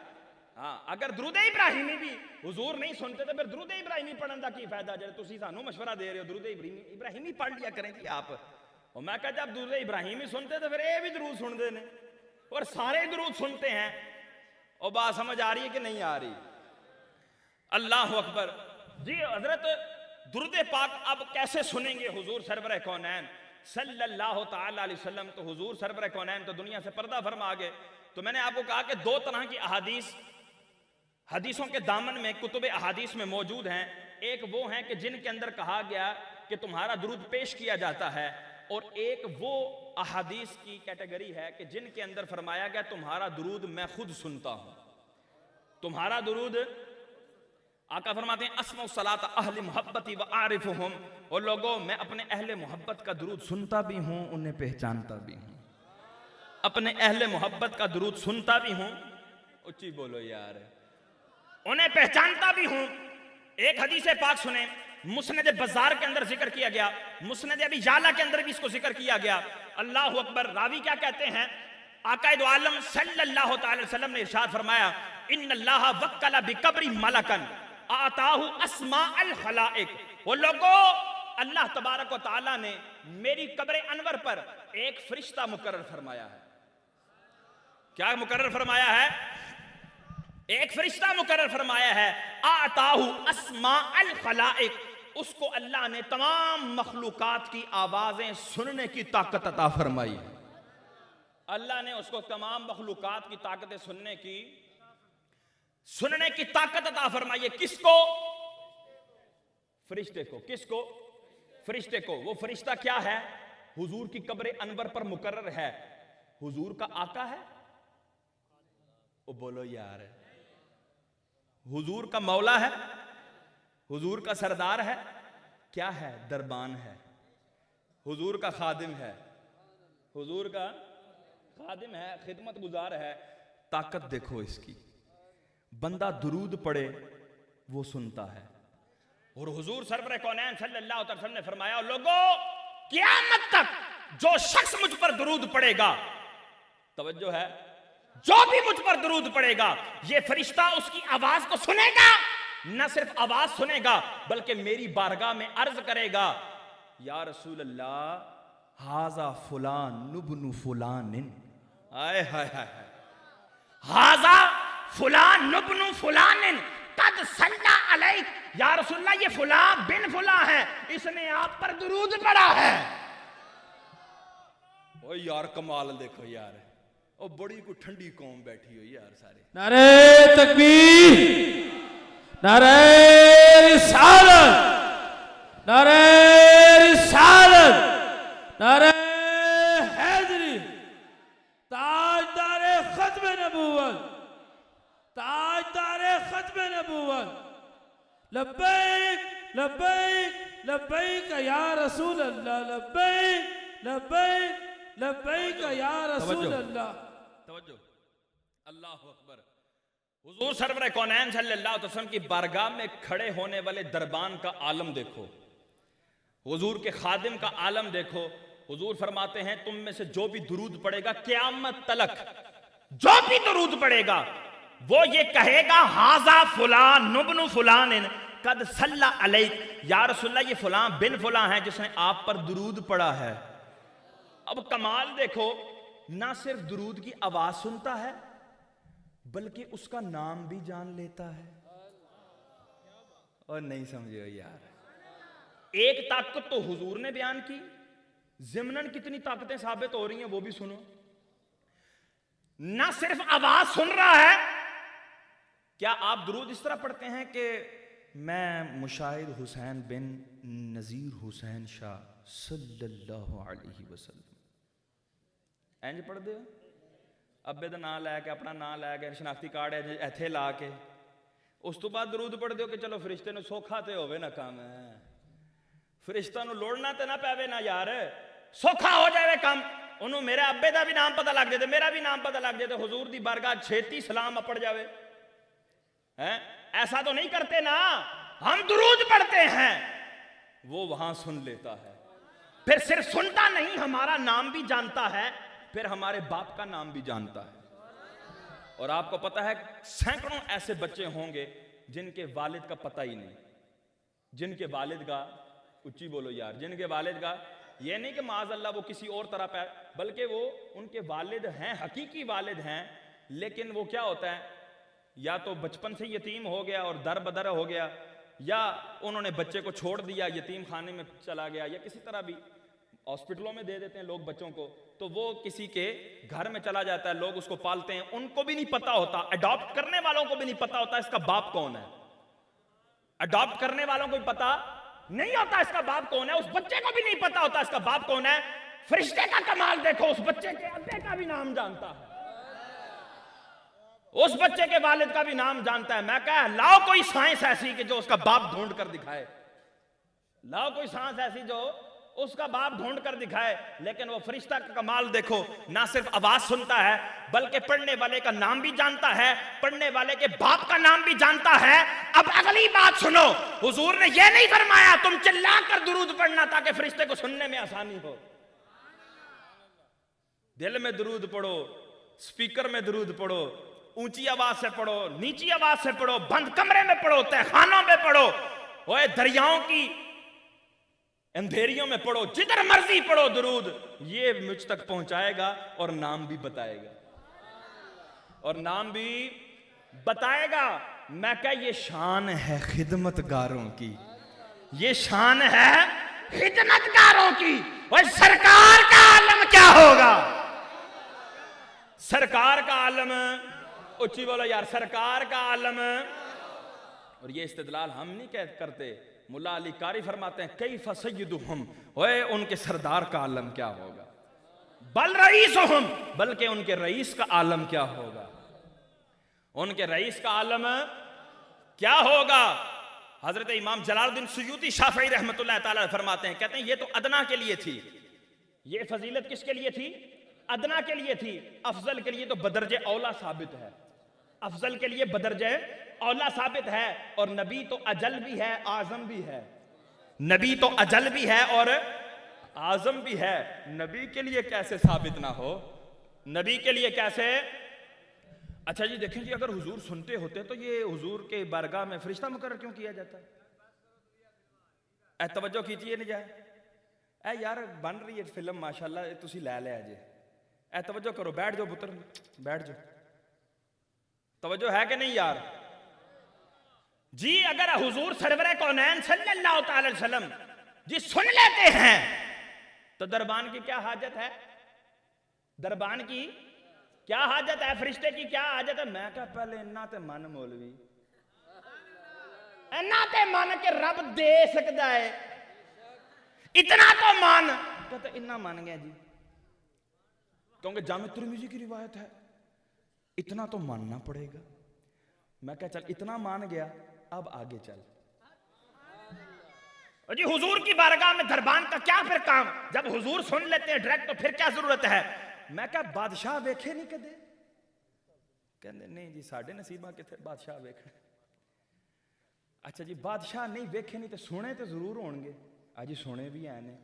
[SPEAKER 2] हाँ, अगर दुरूद इब्राहिमी भी हुजूर नहीं सुनते तो फिर दुरूद इब्राहिमी पढ़ने का की फायदा? जब तुसी सानू मशवरा दे रहे हो दुरूद इब्राहिमी पढ़ लिया करें जी आप। और मैं कहा जब दुरूद इब्राहिमी सुनते तो फिर ये भी दुरूद सुनते ने, और सारे दुरूद सुनते हैं। और बात समझ आ रही है कि नहीं आ रही? अल्लाह अकबर जी। हजरत दुरूद पाक अब कैसे सुनेंगे हुजूर सरवर कौनैन सल्लल्लाहु ताला अलैहि वसल्लम? तो हुजूर सरवर कौनैन तो दुनिया से पर्दा फरमा गए। तो मैंने आपको कहा कि दो तरह की अहादीस हदीसों के दामन में कुतुब अहादीस में मौजूद हैं। एक वो हैं कि जिनके अंदर कहा गया कि तुम्हारा दुरूद पेश किया जाता है, और एक वो अहादीस की कैटेगरी है कि जिनके अंदर फरमाया गया तुम्हारा दुरूद मैं खुद सुनता हूं, तुम्हारा दुरूद। आका फरमाते हैं, अस्मउ सलात अहले मोहब्बती व आरिफुहुम, और लोगों मैं अपने अहले मोहब्बत का दुरूद सुनता भी हूं, उन्हें पहचानता भी हूं। अपने अहले मोहब्बत का दुरूद सुनता भी हूं, उच्ची बोलो यार, उन्हें पहचानता भी हूं। एक हदीस पाक सुने, मुस्नद बाजार के अंदर जिक्र किया गया, मुस्नद अबी याला के अंदर भी इसको जिक्र किया गया। अल्लाह अकबर। रावी क्या कहते हैं, आकाए दो आलम सल्लल्लाहु अलैहि वसल्लम ने इरशाद फरमाया, इन्नल्लाह वक्कला बिकब्री मलकन आताहु अस्माअल खलाइक। वो लोगों, अल्लाह तबारक व तआला ने मेरी कब्र अनवर पर एक फरिश्ता मुकर्रर फरमाया है। क्या मुकर्रर फरमाया है? एक फरिश्ता मुकर्रर फरमाया है। आताहु अस्माअल खलाइक, उसको अल्लाह ने तमाम मखलूकात की आवाजें सुनने की ताकत अता फरमाई। अल्लाह ने उसको तमाम मखलूकात की ताकतें सुनने की ताकत अता फरमाई है। किसको? फरिश्ते को। किसको? फरिश्ते को। वो फरिश्ता क्या है? हुजूर की कब्र अनवर पर मुकर्रर है। हुजूर का आका है? ओ बोलो यार। हुजूर का मौला है? हुजूर का सरदार है? क्या है? दरबान है। हुजूर का खादिम है। हुजूर का खादिम है, खिदमत गुजार है। ताकत देखो इसकी। बंदा दुरूद पढ़े वो सुनता है। और हुजूर सरवर कौनैन सल्लल्लाहु अलैहि वसल्लम ने फरमाया, लोगों, क़यामत तक जो शख्स मुझ पर दुरूद पढ़ेगा, तवज्जो है, जो भी मुझ पर दुरूद पढ़ेगा, ये फरिश्ता उसकी आवाज को सुनेगा। न सिर्फ आवाज सुनेगा बल्कि मेरी बारगाह में अर्ज करेगा, या रसूल अल्लाह हाजा फुलान नुब्नु फुलानिन। आए हाय हाय, हाजा फुलान नुब्नु फुलानिन कद सल्ला अलैक। या रसूल अल्लाह, ये फुलान बिन फुलान है, इसने आप पर दुरूद पढ़ा है। ओ यार कमाल देखो यार, ओ बड़ी को ठंडी कौम बैठी हुई यार सारे।
[SPEAKER 3] नारे तकबीर, नारे रिसालत, नारे रिसालत, नारे हैदरी, ताजदारे खत्म नबूवत, ताजदारे खत्म नबूवत, लब्बैक लब्बैक लब्बैक या रसूल अल्लाह, लब्बैक लब्बैक लब्बैक या रसूल अल्लाह।
[SPEAKER 2] तवज्जो, अल्लाह अकबर। हुजूर सरवर कौनैन सल्लल्लाहु अलैहि वसल्लम की बारगाह में खड़े होने वाले दरबान का आलम देखो, हुजूर के खादिम का आलम देखो। हुजूर फरमाते हैं, तुम में से जो भी दुरूद पढ़ेगा क़यामत तलक, जो भी दुरूद पढ़ेगा वो ये कहेगा, हाजा फुलान नुब्नु फुलानिन कद सल्ला अलैक। या रसूलल्लाह, ये फुलान बिन फुलान है जिसने आप पर दुरूद पढ़ा है। अब कमाल देखो, ना सिर्फ दुरूद की आवाज सुनता है बल्कि उसका नाम भी जान लेता है। और नहीं समझे यार, एक ताकत तो हुजूर ने बयान की, ज़िम्नन कितनी ताकतें साबित हो रही हैं वो भी सुनो। ना सिर्फ आवाज सुन रहा है, क्या आप दुरूद इस तरह पढ़ते हैं कि मैं मुशाहिर हुसैन बिन नजीर हुसैन शाह सल्लल्लाहु अलैहि वसल्लम इंज पढ़ दे, अब्बे दा नाम लैके, अपना नाम लैके, शनाख्ती कार्ड इत्थे ला के, उस तो बाद दरूद पढ़ दो कि चलो फरिश्ते नूं सौखा ते होवे ना काम, फरिश्ता नूं लोड़ना ते ना पैवे ना यार, सौखा हो जाए काम। उन्होंने मेरे अब्बे का भी नाम पता लग जाए, मेरा भी नाम पता लग जाए, तो हुजूर दी बारगाह छेती सलाम अपड़ जावे। हैं? ऐसा तो नहीं करते ना, हम दुरूद पढ़ते हैं, वो वहां सुन लेता है। फिर सिर्फ सुनता नहीं, हमारा नाम भी जानता है, फिर हमारे बाप का नाम भी जानता है। और आपको पता है सैकड़ों ऐसे बच्चे होंगे जिनके वालिद का पता ही नहीं, जिनके वालिद का, उच्ची बोलो यार, जिनके वालिद का, ये नहीं कि माज़अल्लाह वो किसी और तरह पे, बल्कि वो उनके वालिद हैं, हकीकी वालिद हैं, लेकिन वो क्या होता है, या तो बचपन से यतीम हो गया और दर बदर हो गया, या उन्होंने बच्चे को छोड़ दिया, यतीम खाने में चला गया, या किसी तरह भी हॉस्पिटलों में दे देते हैं लोग बच्चों को, तो वो किसी के घर में चला जाता है, लोग उसको पालते हैं, उनको भी नहीं पता होता, अडॉप्ट करने वालों को भी नहीं पता होता इसका बाप कौन है, अडॉप्ट करने वालों को भी पता नहीं होता इसका बाप कौन है, उस बच्चे को भी नहीं पता होता इसका बाप कौन है। फरिश्ते का कमाल देखो, उस बच्चे के अब्बे का भी नाम जानता है, उस बच्चे के वालिद का भी नाम जानता है। मैं कहा लाओ कोई साइंस ऐसी कि जो उसका बाप ढूंढ कर दिखाए, लाओ कोई साइंस ऐसी जो उसका बाप ढूंढ कर दिखाए, लेकिन वो फरिश्ता का कमाल देखो, ना सिर्फ आवाज सुनता है बल्कि पढ़ने वाले का नाम भी जानता है, पढ़ने वाले के बाप का नाम भी जानता है। अब अगली बात सुनो, हुजूर ने यह नहीं फरमाया तुम चिल्ला कर दुरूद पढ़ना ताकि फरिश्ते को सुनने में आसानी हो। दिल में दुरूद पढ़ो, स्पीकर में दुरूद पढ़ो, ऊंची आवाज से पढ़ो, नीची आवाज से पढ़ो, बंद कमरे में पढ़ो, तहखानों में पढ़ो, ओए दरियाओं की अंधेरियों में पढ़ो, जिधर मर्जी पढ़ो दुरूद, ये मुझ तक पहुंचाएगा और नाम भी बताएगा, और नाम भी बताएगा। मैं क्या, ये शान है खिदमतगारों की, ये शान है खिदमतगारों की। और सरकार का आलम क्या होगा? सरकार का आलम, उच्ची बोलो यार, सरकार का आलम। और ये इस्तेदलाल हम नहीं करते, मुल्ला अली कारी फरमाते हैं कई फसय्यदुहुम, ओए उनके सरदार का आलम क्या होगा, बल रईसुहुम, बल्कि उनके रईस का आलम क्या होगा, उनके रईस का आलम क्या होगा। हजरत इमाम जलालुद्दीन सुयूती शाफई रहमतुल्लाह ताला फरमाते हैं, कहते हैं ये तो अदना के लिए थी, ये फजीलत किसके लिए थी? अदना के लिए थी। अफजल के लिए तो बदरजे औला साबित है, अफजल के लिए बदरजे औला साबित है। और नबी तो अजल भी है, आजम भी है, नबी तो अजल भी है और आजम भी है। नबी के लिए कैसे साबित ना हो, नबी के लिए कैसे? अच्छा जी देखें जी, अगर हुजूर सुनते होते तो ये हुजूर के बारगाह में फरिश्ता मुकर्रर क्यों किया जाता? ए तवज्जो कीजिए नहीं जाए, ए यार बन रही है फिल्म माशाल्लाह, तुसी लै लिया जे, ए तवज्जो करो, बैठ जाओ पुत्र, बैठ जाओ, तवज्जो है कि नहीं यार जी? अगर हुजूर सरवरे कौनैन सल्लल्लाहु अलैहि वसल्लम जी सुन लेते हैं तो दरबान की क्या हाजत है? दरबान की क्या हाजत है? फरिश्ते की क्या हाजत है? मैं क्या पहले इन्ना ते मन मौलवी, इन्ना ते मन के रब दे सकता है, इतना तो मान, कहते इतना मान गया जी, क्योंकि जामे तिरमिज़ी की रिवायत है, इतना तो मानना पड़ेगा। मैं क्या चल इतना मान गया, अब आगे चल। और जी हुजूर की बारगाह में दरबान का क्या फिर काम? जब हुजूर सुन लेते हैं डायरेक्ट तो फिर क्या जरूरत है? मैं क्या बादशाह वेखे नहीं कदे? कहते नहीं जी साढ़े नसीबा किथे बादशाह वेखे। अच्छा जी बादशाह नहीं वेखे नहीं तो सुने तो जरूर होंगे, अज सुने भी है ने।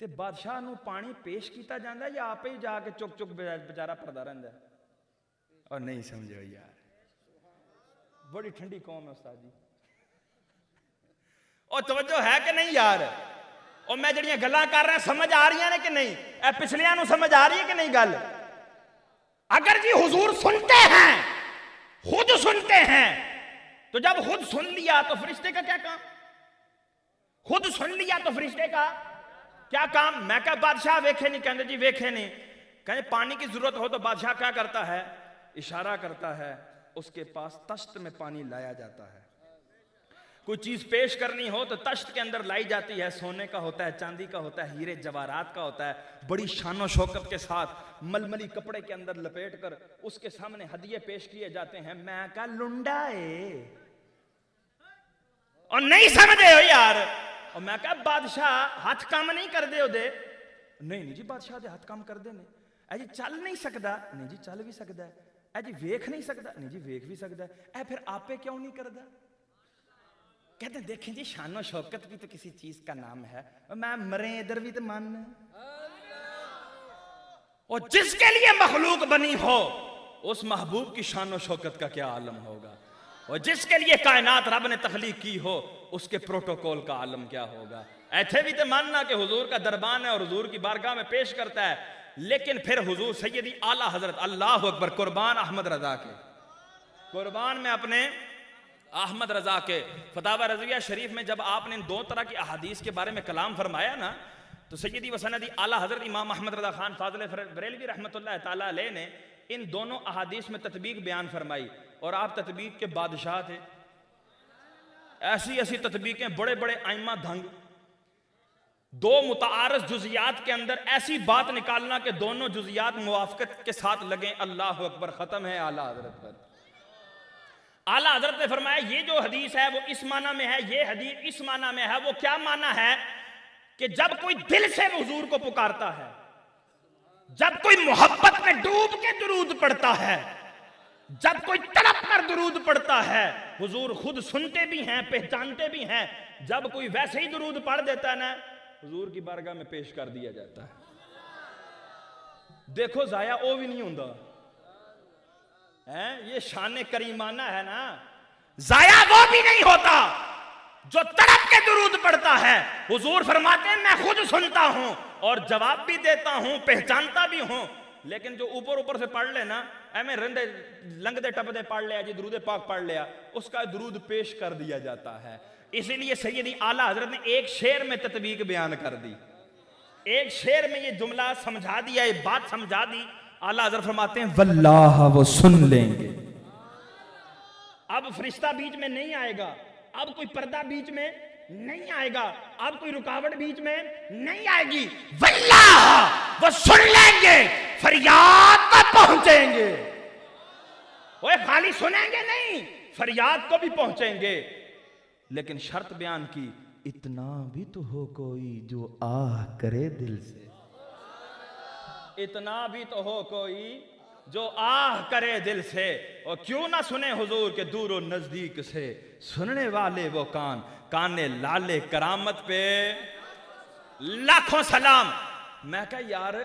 [SPEAKER 2] ते बादशाह नूं पानी पेश किया जाता या आप ही जाके चुक चुक बेचारा पड़ता रहता है? और नहीं समझो यार, बड़ी ठंडी कौम है उस्ताद जी। और तवज्जो है कि नहीं यार? और मैं जड़ियां गल्लां कर रहा समझ आ रही ने कि नहीं? ए पिछलियां नूं समझ आ रही है कि नहीं गल? अगर जी हुजूर सुनते हैं, खुद सुनते हैं, तो जब खुद सुन लिया तो फरिश्ते का क्या काम? खुद सुन लिया तो फरिश्ते का क्या काम? मैं क्या बादशाह वेखे नहीं? कहते जी वेखे नहीं। कहते पानी की जरूरत हो तो बादशाह क्या करता है? इशारा करता है, उसके पास तश्त में पानी लाया जाता है। कोई चीज पेश करनी हो तो तश्त के अंदर लाई जाती है, सोने का होता है, चांदी का होता है, हीरे जवाहरात का होता है, बड़ी शानो शौकत के साथ मलमली कपड़े के अंदर लपेट कर उसके सामने हदिये पेश किए जाते हैं। मैं क्या लुंडा है और नहीं समझे हो यार? और मैं क्या बादशाह हाथ काम नहीं कर दे दे? नहीं जी बादशाह दे हाथ काम कर दे ने। जी चल नहीं सकता? नहीं जी चल भी सकता है। जी वेख नहीं सकता? नहीं जी वेख भी सकता है। फिर आपे क्यों नहीं करता? कहते देखें जी शानो शौकत भी तो किसी चीज का नाम है, मैं मरे इधर भी तो मन। और जिसके लिए मखलूक बनी हो उस महबूब की शानो शौकत का क्या आलम होगा? और जिसके लिए कायनात रब ने तख्लीक की हो उसके प्रोटोकॉल का आलम क्या होगा? ऐसे भी तो मानना कि हुजूर का दरबान है और हुजूर की बारगाह में पेश करता है, लेकिन फिर हुजूर सैयदी आला हजरत अल्लाह अकबर कुर्बान अहमद रजा के, कुर्बान में अपने अहमद रजा के फतावा रज़विया शरीफ में जब आपने इन दो तरह की अहादीस के बारे में कलाम फरमाया ना, तो सैयदी व सनदी आला हजरत इमाम अहमद रजा खान फाज़िल बरेलवी रहमतुल्लाह ताला अलैह ने इन दोनों अहादीस में तत्बीक बयान फरमाई। और आप तत्बीक के बादशाह थे। ऐसी ऐसी तत्बीकें बड़े बड़े आइम्मा धंग, दो मुतारस जुजियात के अंदर ऐसी बात निकालना कि दोनों जुजियात मुवाफकत के साथ लगे। अल्लाह अकबर, खत्म है आला हजरत पर। आला हजरत ने फरमाया ये जो हदीस है वो इस माना में है, ये हदीस इस माना में है। वो क्या माना है कि जब कोई दिल से हुजूर को पुकारता है, जब कोई मोहब्बत में डूब के दुरूद पढ़ता है, जब कोई तड़प कर दुरूद पढ़ता है, हुजूर खुद सुनते भी हैं, पहचानते भी हैं। जब कोई वैसे ही दुरूद पढ़ देता है ना, हुजूर की बारगाह में पेश कर दिया जाता है। देखो जाया वो भी नहीं होता है, ये शान करीमाना है ना, जाया वो भी नहीं होता जो तड़प के दुरूद पढ़ता है। हुजूर फरमाते हैं मैं खुद सुनता हूं और जवाब भी देता हूं, पहचानता भी हूं। लेकिन जो ऊपर ऊपर से पढ़ लेना, एमें रंदे लंगदे टपदे पढ़ लिया जी, दुरूद पाक पढ़ लिया, उसका दुरूद पेश कर दिया जाता है। इसीलिए सैयदी आला हजरत ने एक शेर में तत्वीक बयान कर दी, एक शेर में ये जुमला समझा दिया, ये बात समझा दी। आला हजरत फरमाते हैं वल्लाह वो सुन लेंगे। अब फरिश्ता बीच में नहीं आएगा, अब कोई पर्दा बीच में नहीं आएगा, अब कोई रुकावट बीच में नहीं आएगी। वल्लाह वो सुन लेंगे, फरियाद तक पहुंचेंगे। वो खाली सुनेंगे नहीं, फरियाद को भी पहुंचेंगे। लेकिन शर्त बयान की, इतना भी तो हो कोई जो आह करे दिल से, इतना भी तो हो कोई जो आह करे दिल से। और क्यों ना सुने हुजूर के दूर और नजदीक से, सुनने वाले वो कान, काने लाले करामत पे लाखों सलाम। मैं कहा यार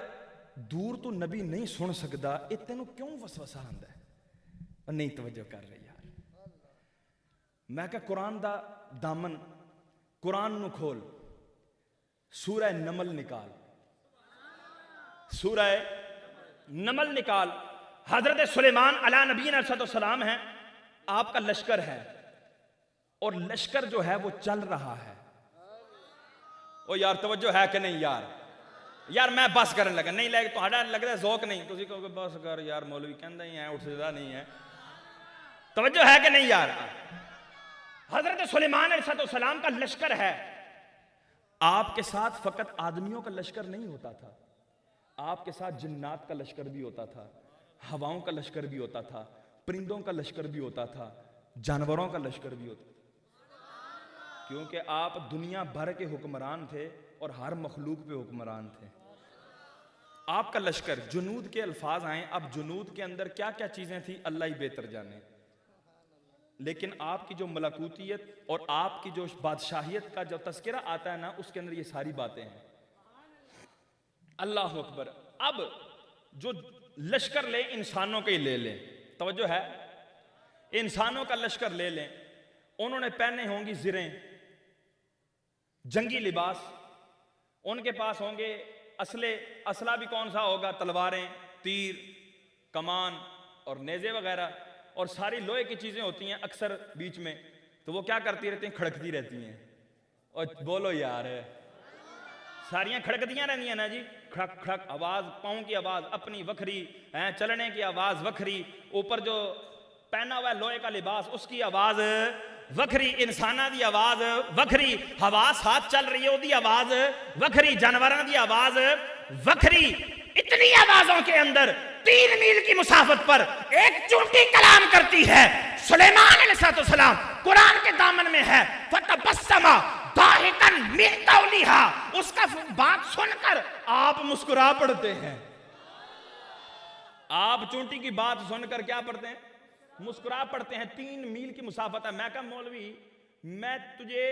[SPEAKER 2] दूर तो नबी नहीं सुन सकता, इतने क्यों वसवसा आंदा है? और नहीं तवज्जो कर रहे यार। मैं कहा कुरान दा दामन, कुरान नु खोल, सूरह नमल निकाल, सूरह नमल निकाल। हजरत सुलेमान अला नबी सलाम है, आपका लश्कर है और लश्कर जो है वो चल रहा है। ओ यार तवज्जो है कि नहीं यार? यार मैं बस करने लगा, नहीं लगे तो लग रहा है जोक नहीं, तुसी कहोगे बस कर यार मौलवी कहता ही है, उठदा नहीं है। तवज्जो है कि नहीं यार? हजरत सुलेमान अलैहिस्सलाम का लश्कर है। आपके साथ फकत आदमियों का लश्कर नहीं होता था, आपके साथ जिन्नात का लश्कर भी होता था, हवाओं का लश्कर भी होता था, परिंदों का लश्कर भी होता था, जानवरों का लश्कर भी होता था। क्योंकि आप दुनिया भर के हुक्मरान थे और हर मखलूक पे हुक्मरान थे। आपका लश्कर, जुनूद के अल्फाज आए, अब जुनूद के अंदर क्या क्या चीजें थी अल्लाह ही बेहतर जाने। लेकिन आपकी जो मलकूतियत और आपकी जो बादशाहियत का जो तस्करा आता है ना, उसके अंदर ये सारी बातें हैं। अल्लाह अकबर। अब जो लश्कर ले इंसानों के ही ले लें, तवज्जो है, इंसानों का लश्कर ले लें। उन्होंने पहने होंगी ज़िरें, जंगी लिबास, उनके पास होंगे असले, असला भी कौन सा होगा? तलवारें, तीर, कमान और नेज़े वगैरह, और सारी लोहे की चीजें होती हैं अक्सर बीच में, तो वो क्या करती रहती हैं? खड़कती रहती हैं। और बोलो यार, सारियां खड़कतियां रहती हैं ना जी, खड़क खड़क आवाज, पाँव की आवाज अपनी वखरी है, चलने की आवाज वखरी, ऊपर जो पहना हुआ लोहे का लिबास उसकी आवाज वखरी, इंसाना दी आवाज वखरी, हवा साथ चल रही है ओदी आवाज वखरी, जानवरों की आवाज वखरी। इतनी आवाजों के अंदर 3 मील की मुसाफत पर एक चूंटी कलाम करती है। सुलेमान अलैहिस्सलाम कुरान के दामन में है, फतबस्समा दाहिकन मिन तौलिहा, उसका बात सुनकर आप मुस्कुरा पड़ते हैं। आप चूंटी की बात सुनकर क्या पढ़ते हैं? मुस्कुरा पड़ते हैं। 3 मील की मुसाफत है। मैं कहा मौलवी, मैं तुझे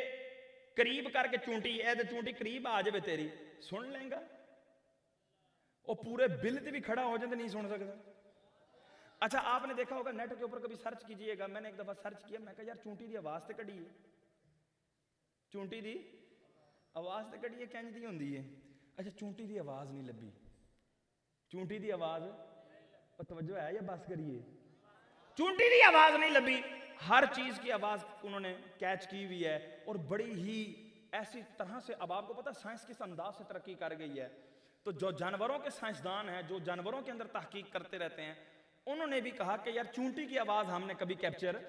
[SPEAKER 2] करीब करके चूंटी, चूंटी करीब आ जाए तेरी, सुन लेगा? और पूरे बिल भी खड़ा हो जाए तो नहीं सुन सकता। अच्छा आपने देखा होगा नेट के ऊपर, कभी सर्च कीजिएगा, मैंने एक दफा सर्च किया, मैं कहा यार चूंटी दी आवाज तो कड़ी है, चूंटी दी आवाज तो कड़ी है, कैंज दी होंदी है। अच्छा चूंटी दी आवाज नहीं लभी, चूंटी दी आवाज, और तवज्जो है या बस करिए, चूंटी दी आवाज नहीं लभी। हर चीज की आवाज उन्होंने कैच की हुई है, और बड़ी ही ऐसी तरह से, अब आपको पता साइंस किस अंदाज से तरक्की कर गई है। तो जो जानवरों के साइंसदान हैं, जो जानवरों के अंदर तहकीक करते रहते हैं, उन्होंने भी कहा कि यार चूंटी की आवाज हमने कभी कैप्चर,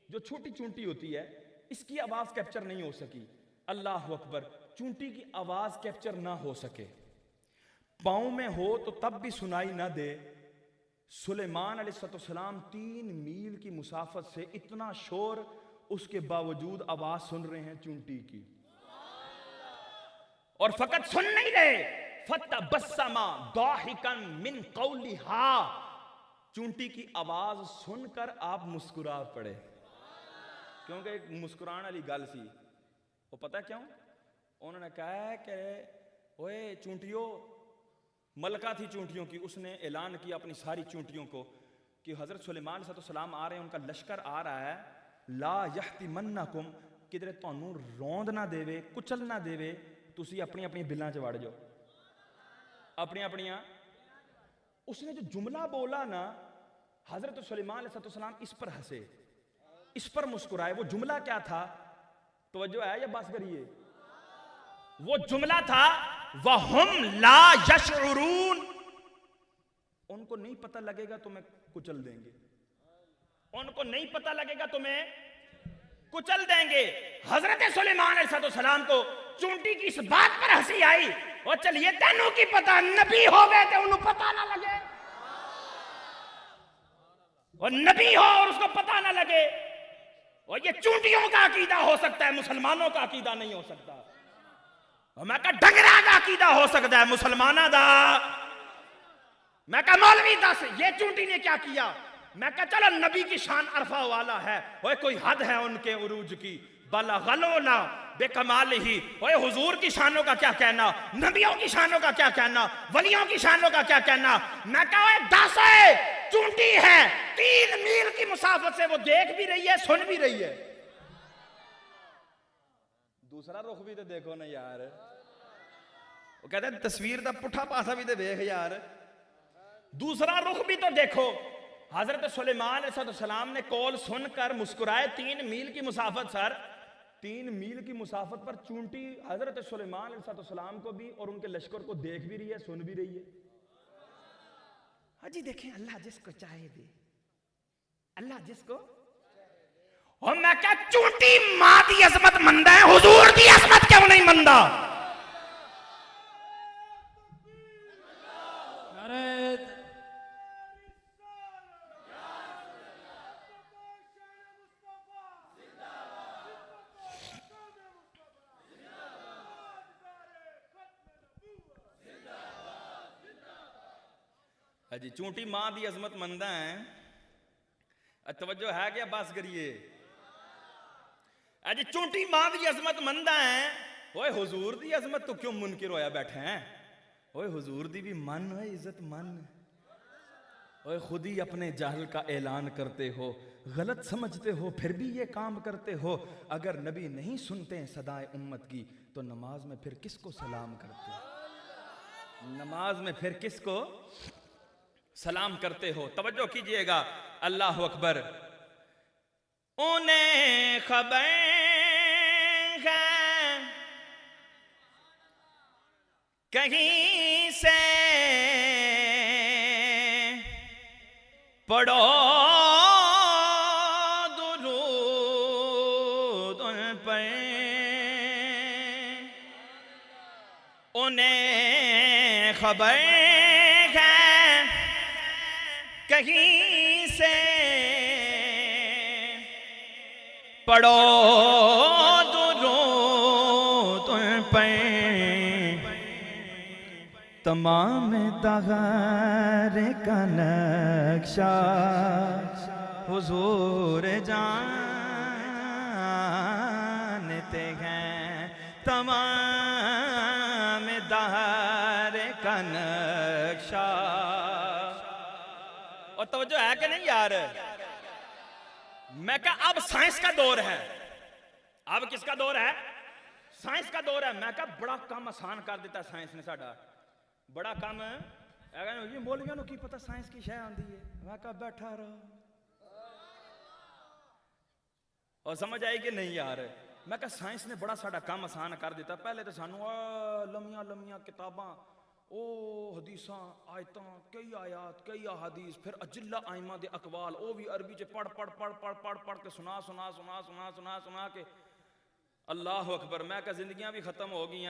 [SPEAKER 2] जो छोटी चूंटी होती है इसकी आवाज कैप्चर नहीं हो सकी। अल्लाह अकबर। चूंटी की आवाज कैप्चर ना हो सके, पाँव में हो तो तब भी सुनाई ना दे। सुलेमान अलैहिस्सलाम 3 मील की मुसाफत से इतना शोर, उसके बावजूद आवाज सुन रहे हैं चूंटी की। और फकत सुन नहीं रहे, फतबस्समा दाहिकन मिन कौलिहा, चूंटी की आवाज सुनकर आप मुस्कुरा पड़े। क्योंकि एक मुस्कुराने वाली गल सी, वो पता क्यों? उन्होंने कहा कि ओए चूंटियों, मलका थी चूंटियों की, उसने ऐलान किया अपनी सारी चूंटियों को कि हजरत सुलेमान सलाम आ रहे हैं, उनका लश्कर आ रहा है, ला यहतिमन्नकुम, किधरे तुहानू रौंद ना देवे, कुचल ना देवे, तुसी अपनी अपनी बिल्लां च वड़ जाओ, अपनी अपनियां। उसने जो जुमला बोला ना, हजरत सुलेमान सलाम इस पर हंसे, इस पर मुस्कुराए। वो जुमला क्या था? तवज्जो है या बस करिए? वो जुमला था वहुम ला यशउरून, उनको नहीं पता लगेगा तुम्हें कुचल देंगे, उनको नहीं पता लगेगा तुम्हें कुचल देंगे। हजरत सुलेमान अलैहिस्सलाम को चूंटी की इस बात पर हंसी आई, और चलिए तेनों की पता, नबी हो गए थे उन्हें पता ना लगे, और नबी हो और उसको पता ना लगे। और ये चूंटियों का अकीदा हो सकता है, मुसलमानों का अकीदा नहीं हो सकता। और मैं कहा डंगरा का अकीदा हो सकता है, मुसलमाना दा। मैं कहा मौलवी दस ये चूंटी ने क्या किया? मैं कहा चलो नबी की शान अरफा वाला है, ओए कोई हद है उनके उरूज की, बलगलोला बेकमाल ही। ओए हुजूर की शानों का क्या कहना, नबियों की शानों का क्या कहना, वलियों की शानों का क्या कहना। मैं कहा ओए दस चूंटी है, 3 मील की मुसाफत से वो देख भी रही है, सुन भी रही है। दूसरा रुख भी तो देखो ना यार, वो कहते हैं तस्वीर का पुठा पासा भी तो देख यार, दूसरा रुख भी तो देखो। हजरत सुलेमान अलैहिस्सलाम ने कॉल सुनकर मुस्कुराए, 3 मील की मुसाफत सर, 3 मील की मुसाफत पर चूंटी हजरत सुलेमान अलैहिस्सलाम को भी और उनके लश्कर को देख भी रही है, सुन भी रही है। हाजी देखें, अल्लाह जिसको चाहे दे, अल्लाह जिसको। और मैं क्या चूंटी मां की अजमत मंदा है, हुजूर की अजमत क्यों नहीं मंदा?
[SPEAKER 3] अरे
[SPEAKER 2] जी चूंटी मां की अजमत मंदा है, तवज्जो है क्या? बस करिए। अजी चूंटी मां की अजमत मंदा है, ओए हुजूर की अजमत तो क्यों मुनकिर होया बैठे हैं? ओए हुजूर दी भी मन है, इज्जत मन। ओए खुद ही अपने जाहल का ऐलान करते हो, गलत समझते हो, फिर भी ये काम करते हो। अगर नबी नहीं सुनते सदाए उम्मत की, तो नमाज में फिर किसको सलाम करते? नमाज में फिर किसको सलाम करते हो? तवज्जो कीजिएगा, अल्लाह अकबर। उन्हें खबर है कहीं से पढ़ो दुरूद उन पर, उन्हें खबर है कहीं से पढ़ो दुरूद उन पर, तमाम दहर का नक्शा हुजूर जानते हैं, तमाम दहर का नक्शा। और तवज्जो है कि नहीं यार? मैं कहा अब साइंस का दौर है। अब किसका दौर है? साइंस का दौर है। मैं कहा बड़ा काम आसान कर दिता साइंस ने साडा, बड़ा काम है। मौलवियों की पता साइंस की शय आती है। मैं कहा बैठा रहो। और समझ आई कि नहीं यार? मैं कहा साइंस ने बड़ा साडा काम आसान कर दिता। पहले तो सानू लम्मियां लम्मियां किताबां, ओ हदीसां आयतां, कई आयात कई अहादीस, फिर अजिल्ला आइमा दे अकवाल, ओ भी अरबी च पढ़ पढ़ पढ़ पढ़ पढ़ पढ़ के सुना सुना सुना सुना सुना सुना के अल्लाह अकबर। मैं कहा जिंदगियां भी खत्म हो गई,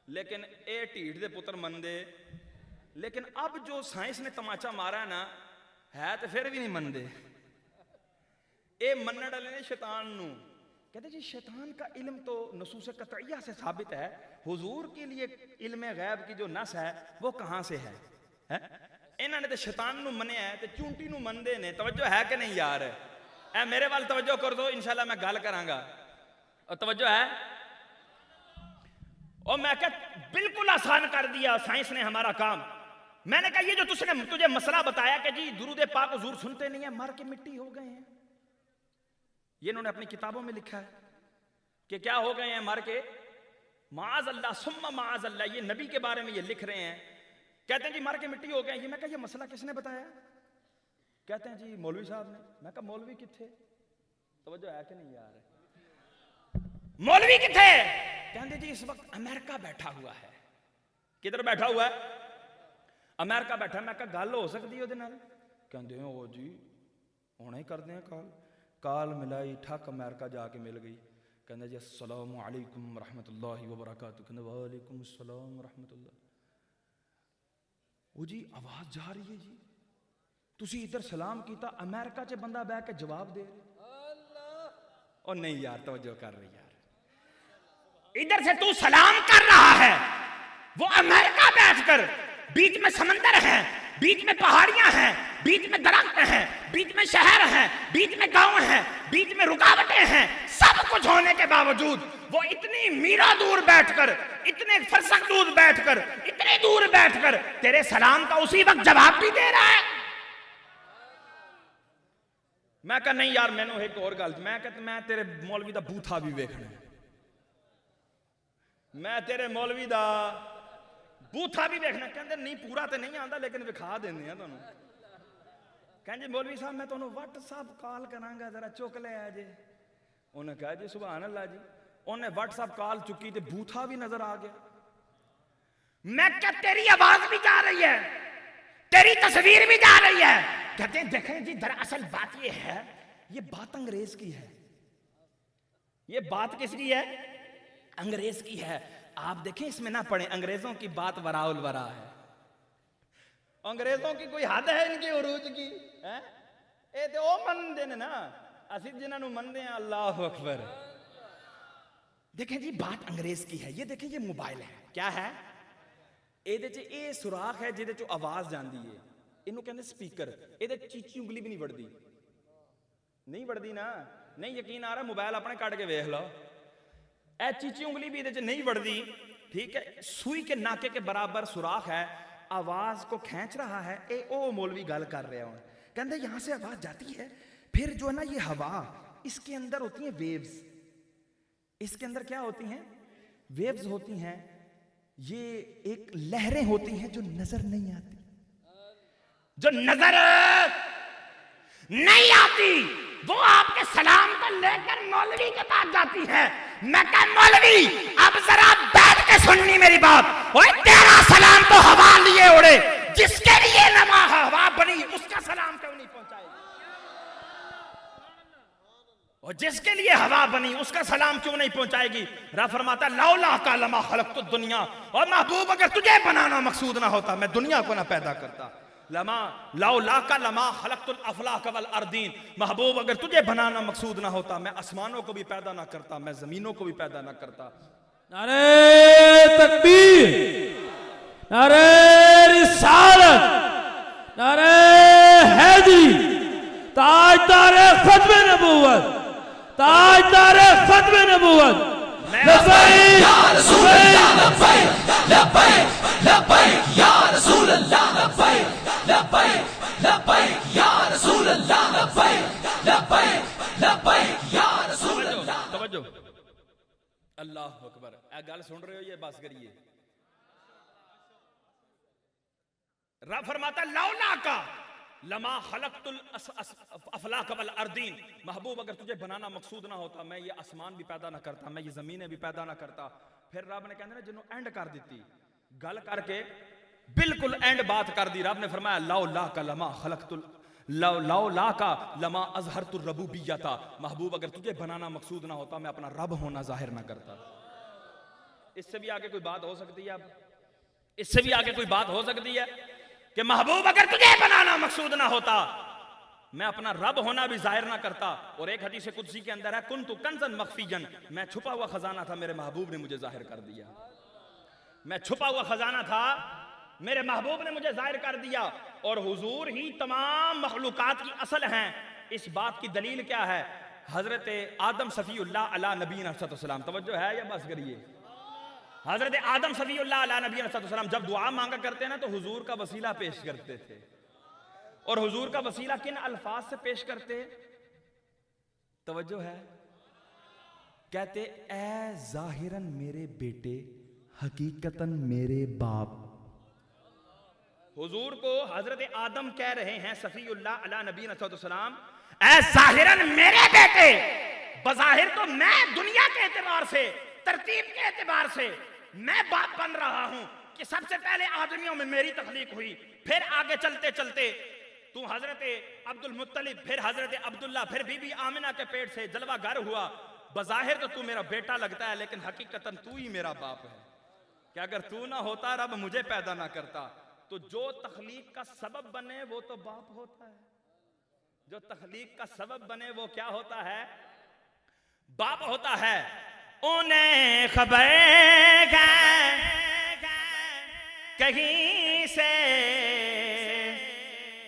[SPEAKER 2] लेकिन ए ढीठ दे पुत्र मनदे। लेकिन अब जो साइंस ने तमाचा मारा ना है तो फिर भी नहीं मनदे। ए मनण वाले ने शैतान नू, कहते जी शैतान का इल्म तो नसूस कतइया से साबित है, हुजूर के लिए इल्म गैब की जो नस है वो कहां से है? इन्होंने तो शैतान नु मनिया है, तो चूंटी नु मनदे ने। तवज्जो है कि नहीं यार? ए मेरे वाल तवज्जो कर दो, इंशाल्लाह मैं गल करांगा। और तवज्जो है? और मैं क्या बिल्कुल आसान कर दिया साइंस ने हमारा काम। मैंने कहा ये जो तुझे मसला बताया कि जी दुरूद पाक हुजूर सुनते नहीं है, मर के मिट्टी हो गए हैं, ये इन्होंने अपनी किताबों में लिखा है कि क्या हो गए हैं, मर के। माज अल्लाह सुम्मा माज अल्लाह, ये नबी के बारे में ये लिख रहे हैं, कहते हैं जी मर के मिट्टी हो गए। ये मैं कहा ये मसला किसने बताया? कहते हैं जी मौलवी साहब ने। मैं कहा मौलवी किथे? तवज्जो है कि नहीं यार? मौलवी किथे? कहते जी इस वक्त अमेरिका बैठा हुआ है। किधर बैठा हुआ है? अमेरिका बैठा। मैं कहा गल हो सकती है ओदे नाल? कहते हैं ओ जी हुणे ही करते हैं कॉल। काल मिलाई, ठक अमेरिका जाके मिल गई। कहते जी अस्सलाम वालेकुम रहमतुल्लाहि व बरकातहू। कहते वालेकुम अस्सलाम रहमतुल्लाह। वो जी आवाज जा रही है जी, तुसी इधर सलाम कीता, अमेरिका च बंदा बैठ के जवाब दे रहे। और नहीं यार तवज्जो कर रही यार, इधर से तू सलाम कर रहा है, वो अमेरिका बैठकर, बीच में समंदर है, बीच में पहाड़ियां हैं, बीच में दरख्त हैं, बीच में शहर हैं, बीच में गांव हैं, बीच में रुकावटें हैं, सब कुछ होने के बावजूद वो इतनी मीरा दूर बैठकर, इतने फरसक दूर बैठकर, इतने दूर बैठकर तेरे सलाम का उसी वक्त जवाब भी दे रहा है। मैं कहा नहीं यार मैनू एक और गल, मैं कहता मैं तेरे मौलवी दा बूथा भी वेखना, मैं तेरे मौलवी दा बूथा भी देखना। कहते नहीं पूरा तो नहीं आता लेकिन विखा देने हैं तुहानू। कहते मौलवी साहब मैं तुहानू व्हाट्सएप कॉल करांगा, जरा चुक ले आ जे। उन्हें कहा जी सुभान अल्लाह जी। उन्हें व्हाट्सएप कॉल चुकी तो बूथा भी नजर आ गया। मैं क्या तेरी आवाज भी जा रही है, तेरी तस्वीर भी जा रही है। कहते हैं देखें जी दरअसल बात ये है, ये बात अंग्रेज की है। ये बात किसकी है? अंग्रेज की है। आप देखें इसमें ना पढ़े, अंग्रेजों की बात वराउल वरा है। अंग्रेजों की कोई हद है इनके उरूज की? है ये तो ओ मनदे ने ना, असी जिन्होंने मनदे हैं अल्लाह अकबर। देखें जी बात अंग्रेज की है। ये देखें ये मोबाइल है, क्या है? ये सुराख है जिहदे चों आवाज जाती है, इनू कहते स्पीकर। ये चीची उंगली भी नहीं वड़दी, नहीं वड़दी ना, नहीं यकीन आ रहा मोबाइल अपने कट के वेख लो, ए चीची उंगली भी ये नहीं वड़दी। ठीक है, सुई के नाके के बराबर सुराख है, आवाज को खींच रहा है। ओ मौलवी गल कर रहे हो, कहते यहां से आवाज जाती है, फिर जो है ना ये हवा, इसके अंदर होती है वेव्स। इसके अंदर क्या होती हैं? वेव्स होती हैं। ये एक लहरें होती हैं जो नजर नहीं आती, जो नजर नहीं आती, वो आपके सलाम को लेकर मौलवी के पास जाती है। मैं कह मौलवी अब जरा बैठ के सुननी मेरी बात। ओए तेरा सलाम तो हवा लिए उड़े, जिसके लिए नमा हवा बनी उसका सलाम क्यों नहीं पहुंचाएगी? और जिसके लिए हवा बनी उसका सलाम क्यों नहीं पहुंचाएगी? रब फरमाता लौला का लमा खलक़तुद दुनिया, और महबूब अगर तुझे बनाना मकसूद ना होता मैं दुनिया को ना पैदा करता। लमा लौला का लमा खलक़तुल अफ़लाक वल अर्दीन, महबूब अगर तुझे बनाना मकसूद ना होता मैं आसमानों को भी पैदा ना करता, मैं जमीनों को भी पैदा ना करता।
[SPEAKER 3] नारे तकबीर, नारे रिसालत, नारे हैदरी, ताजदारे खत्म नबूवत, ताजदारे खत्म नबूवत। लब्बैक या रसूल अल्लाह, लब्बैक लब्बैक लब्बैक या रसूल अल्लाह, लब्बैक लब्बैक लब्बैक या रसूल अल्लाह, लब्बैक लब्बैक लब्बैक या रसूल अल्लाह।
[SPEAKER 2] तवज्जो, अल्लाह अकबर। ए गल सुन रहे हो? ये बस करिए। रब फरमाता लौला का लमा खलक़तुल अफ़लाक वल अर्दीन, महबूब अगर तुझे बनाना मकसूद ना होता मैं ये आसमान भी पैदा ना करता, मैं ये जमीनें भी पैदा ना करता। फिर रब ने कहते ना जिन्हों एंड कर दी गल करके, बिल्कुल एंड बात कर दी। रब ने फरमाया लौला का लमा खलक़तुल लौला का लमा अज़हरतुर रबूबिय्यता, महबूब अगर तुझे बनाना मकसूद ना होता मैं अपना रब होना जाहिर ना करता। इससे भी आगे कोई बात हो सकती है? अब इससे भी आगे कोई बात हो सकती है कि महबूब अगर तुझे बनाना मकसूद ना होता मैं अपना रब होना भी जाहिर ना करता। और एक हदीस कुदसी के अंदर है, कुन्तु कंज़न मख्फियन, मैं छुपा हुआ खजाना था, मेरे महबूब ने मुझे जाहिर कर दिया। मैं छुपा हुआ खजाना था, मेरे महबूब ने मुझे जाहिर कर दिया। और हुजूर ही तमाम मखलूकात की असल हैं। इस बात की दलील क्या है? हजरत आदम सफ़ीउल्लाह अला नबीना अलैहिस्सलाम, तवज्जो है या बस करिए? हजरत आदम सफ़ीउल्लाह अला नबीना अलैहिस्सलाम जब दुआ मांगा करते ना तो हुजूर का वसीला पेश करते थे। और हुजूर का वसीला किन अल्फाज से पेश करते? तवज्जो है? कहते ए जाहिरन मेरे बेटे, हकीकतन मेरे बाप। हुजूर को हजरत आदम कह रहे हैं सफ़ीउल्लाह अला नबीना अलैहिस्सलाम, ए जाहिरन मेरे बेटे, बज़ाहिर तो मैं दुनिया के एतबार से, तरतीब के एतबार से मैं बाप बन रहा हूं कि सबसे पहले आदमियों में मेरी तख्लीक हुई, फिर आगे चलते चलते तू हजरत अब्दुल मुत्तलिब, फिर हजरत अब्दुल्ला, फिर बीबी आमिना के पेट से जलवा घर हुआ। बज़ाहिर तो तू मेरा बेटा लगता है, लेकिन हकीकतन तू ही मेरा बाप है। कि अगर तू ना होता, रब मुझे पैदा ना करता, तो जो तख्लीक का सबब बने वो तो बाप होता है। जो तख्लीक का सबब बने वो क्या होता है? बाप होता है। उन्हें खबर कहीं से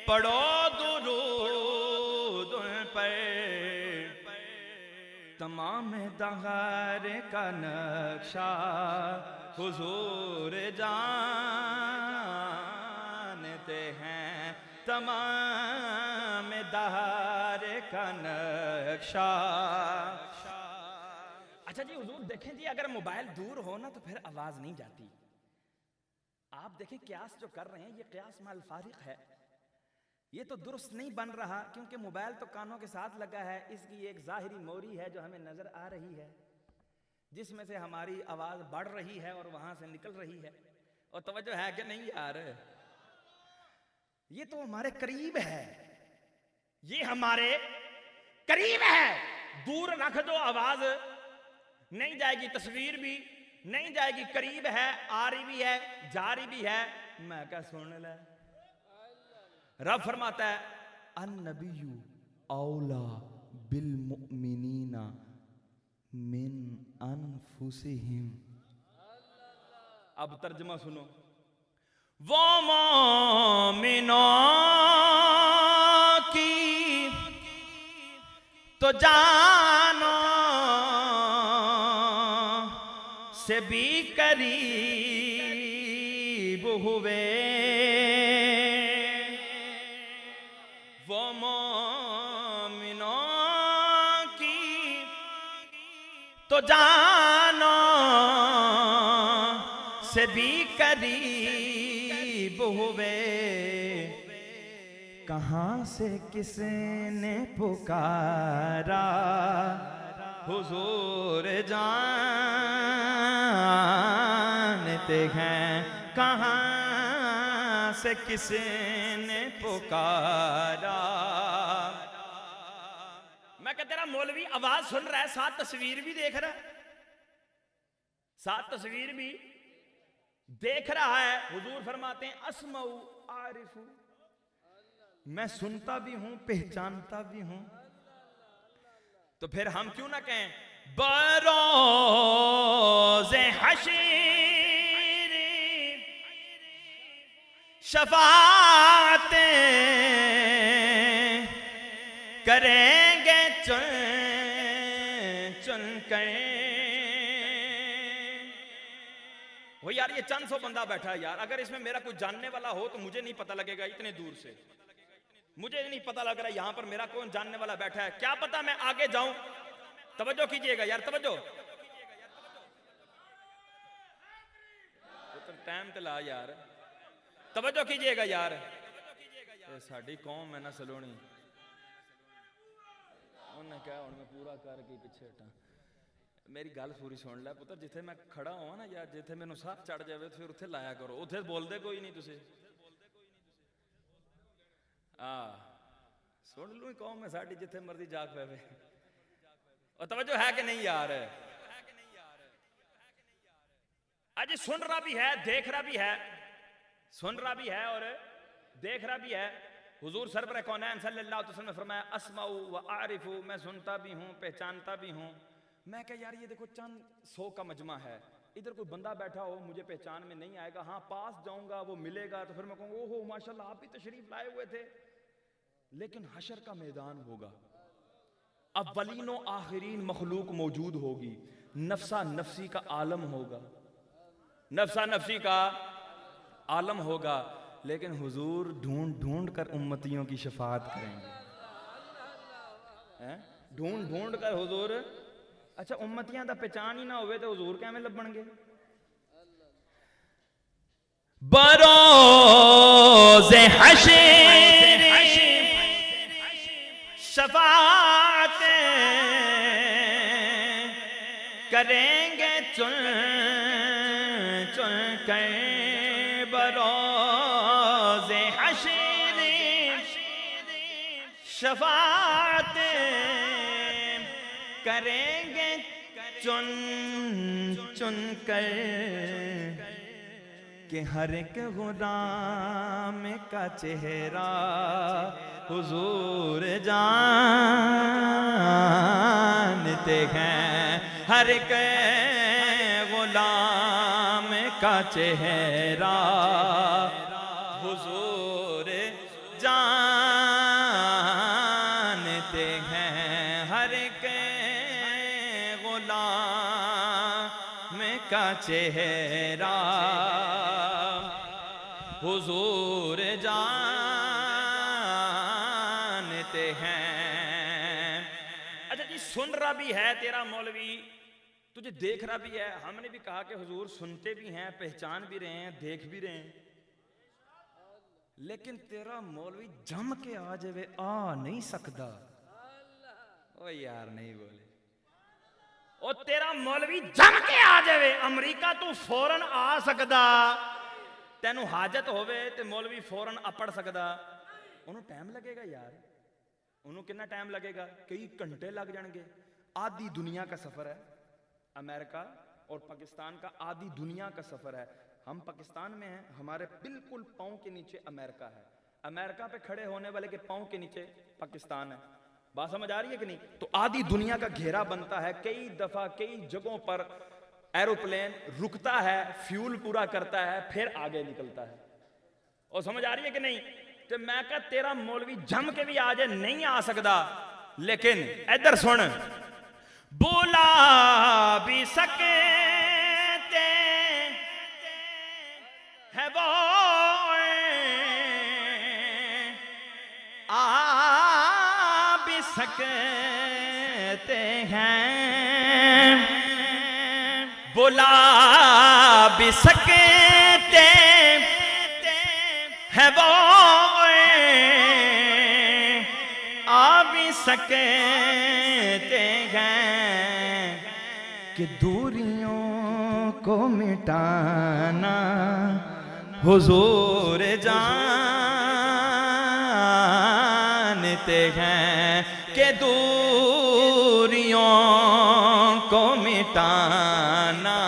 [SPEAKER 2] पढ़ो दुरूद पर, तमाम दहार का नक्शा हुजूर जानते हैं, तमाम दहार का नक्शा। अच्छा जी हुजूर देखें जी, अगर मोबाइल दूर हो ना तो फिर आवाज नहीं जाती। आप देखें क्यास जो कर रहे हैं ये क्यास माल फारिक है, ये तो दुरुस्त नहीं बन रहा, क्योंकि मोबाइल तो कानों के साथ लगा है। इसकी एक जाहिरी मोरी है जो हमें नजर आ रही है, जिसमें से हमारी आवाज बढ़ रही है और वहां से निकल रही है। और तवज्जो है कि नहीं यार? ये तो हमारे करीब है, ये हमारे करीब है। दूर रख दो आवाज नहीं जाएगी, तस्वीर भी नहीं जाएगी। करीब है, आ रही भी है, जा रही भी है। मैं क्या सुन ले? रब फरमाता है अन्नबिय्यु औला बिल मुमिनीना मिन अनफुसिहिम। अब तर्जुमा सुनो। वो मोमिनों की तो जानो से भी करीब हुए, वो मोमिनों की तो जानो से भी करीब हुए। कहां से किसने पुकारा हुजूर जानते हैं, कहां से किसने पुकारा। मैं कहता तेरा मौलवी आवाज सुन रहा है, साथ तस्वीर भी देख रहा है, साथ तस्वीर भी देख रहा है। हुजूर फरमाते हैं अस्माउ आरिफू, मैं सुनता भी हूं पहचानता भी हूं। तो फिर हम क्यों ना कहें बरोज़े हशीर शफाअतें करेंगे चुन चुन कर। वो यार ये चंद सौ बंदा बैठा है यार, अगर इसमें मेरा कोई जानने वाला हो तो मुझे नहीं पता लगेगा। इतने दूर से मुझे नहीं पता लग रहा यहां पर मेरा कौन जानने वाला बैठा है। क्या पता मैं आगे जाऊं। तवज्जो कीजिएगा यार, तवज्जो। तो टाइम तो ला यार, तवज्जो कीजिएगा यार। ये साडी कौम है ना सलोनी, उन्हें क्या हुण मैं पूरा करके पिछे हटा। मेरी गल पूरी सुन लै पुत्र, जिथे मैं खड़ा होवां ना यार, जिथे मैनू साह चढ़ जाए फिर उत्थे लाया करो। उत्थे बोलते कोई नहीं तुसीं। सुन लू ही कौम है साडी, जिथे मर्जी जाग पे। और तवज्जो है कि नहीं यार? आज सुन रहा भी है, देख रहा भी है, सुन रहा भी है और देख रहा भी है। हुजूर सरवर कौनैन सल्लल्लाहु अलैहि वसल्लम ने फरमाया अस्माउ व आरिफु, मैं सुनता भी हूँ पहचानता भी हूँ। मैं कहा यार ये देखो चंद 100 का मजमा है, इधर कोई बंदा बैठा हो मुझे पहचान में नहीं आएगा, हाँ पास जाऊंगा वो मिलेगा तो फिर मैं कहूँगा ओहो माशाल्लाह आप भी तशरीफ लाए हुए थे। लेकिन हशर का मैदान होगा, अव्वलीन आखिरीन मखलूक मौजूद होगी, नफ्सा नफ्सी का आलम होगा, नफ्सा नफ्सी का आलम होगा। लेकिन हुजूर ढूंढ ढूंढ कर उम्मतियों की शफाअत करेंगे, ढूंढ ढूंढ कर हुजूर। अच्छा उम्मतियां दा पहचान ही ना होवे तो हुजूर कैवें लभणगे? बरोज़े हशर शफाअत करेंगे चुन चुन कर, बरोज़े हशर शफाअत करेंगे चुन चुन कर, कि हर एक गुलाम का चेहरा हुजूर जानते हैं, हर एक गुलाम का चेहरा हुजूर जानते हैं, हर एक गुलाम का चेहरा हुजूर जानते हैं। अच्छा जी सुन रहा भी है तेरा मौलवी, तुझे देख रहा भी है। हमने भी कहा कि हुजूर सुनते भी हैं, पहचान भी रहे हैं, देख भी रहे हैं, लेकिन तेरा मौलवी जम के आ जावे आ नहीं सकता। ओ यार नहीं बोले, ओ तेरा मौलवी जम के आ जावे अमरीका तू फौरन आ सकदा, तेनू हाजत होवे ते मौलवी फौरन अपड़ सकदा, उन्हों टाइम लगेगा यार, उन्हों कितना टाइम लगेगा? कई घंटे लग जाएंगे। आधी दुनिया का सफर है, अमेरिका और पाकिस्तान का आधी दुनिया का सफर है। हम पाकिस्तान में हैं, हमारे बिल्कुल पांव के नीचे अमेरिका है, अमेरिका पे खड़े होने वाले के पांव के नीचे पाकिस्तान है। बात समझ आ रही है कि नहीं? तो आधी दुनिया का घेरा बनता है, कई दफा कई जगहों पर एरोप्लेन रुकता है, फ्यूल पूरा करता है, फिर आगे निकलता है। और समझ आ रही है कि नहीं? तो मैं कहा तेरा मौलवी जम के भी आ जाए नहीं आ सकता, लेकिन इधर सुन, बोला भी सकते है वो आ भी सकते हैं, बुला भी सकते है वो आ भी सकते हैं, कि दूरियों को मिटाना हुजूर जानते हैं, कि दूरियों को मिटाना।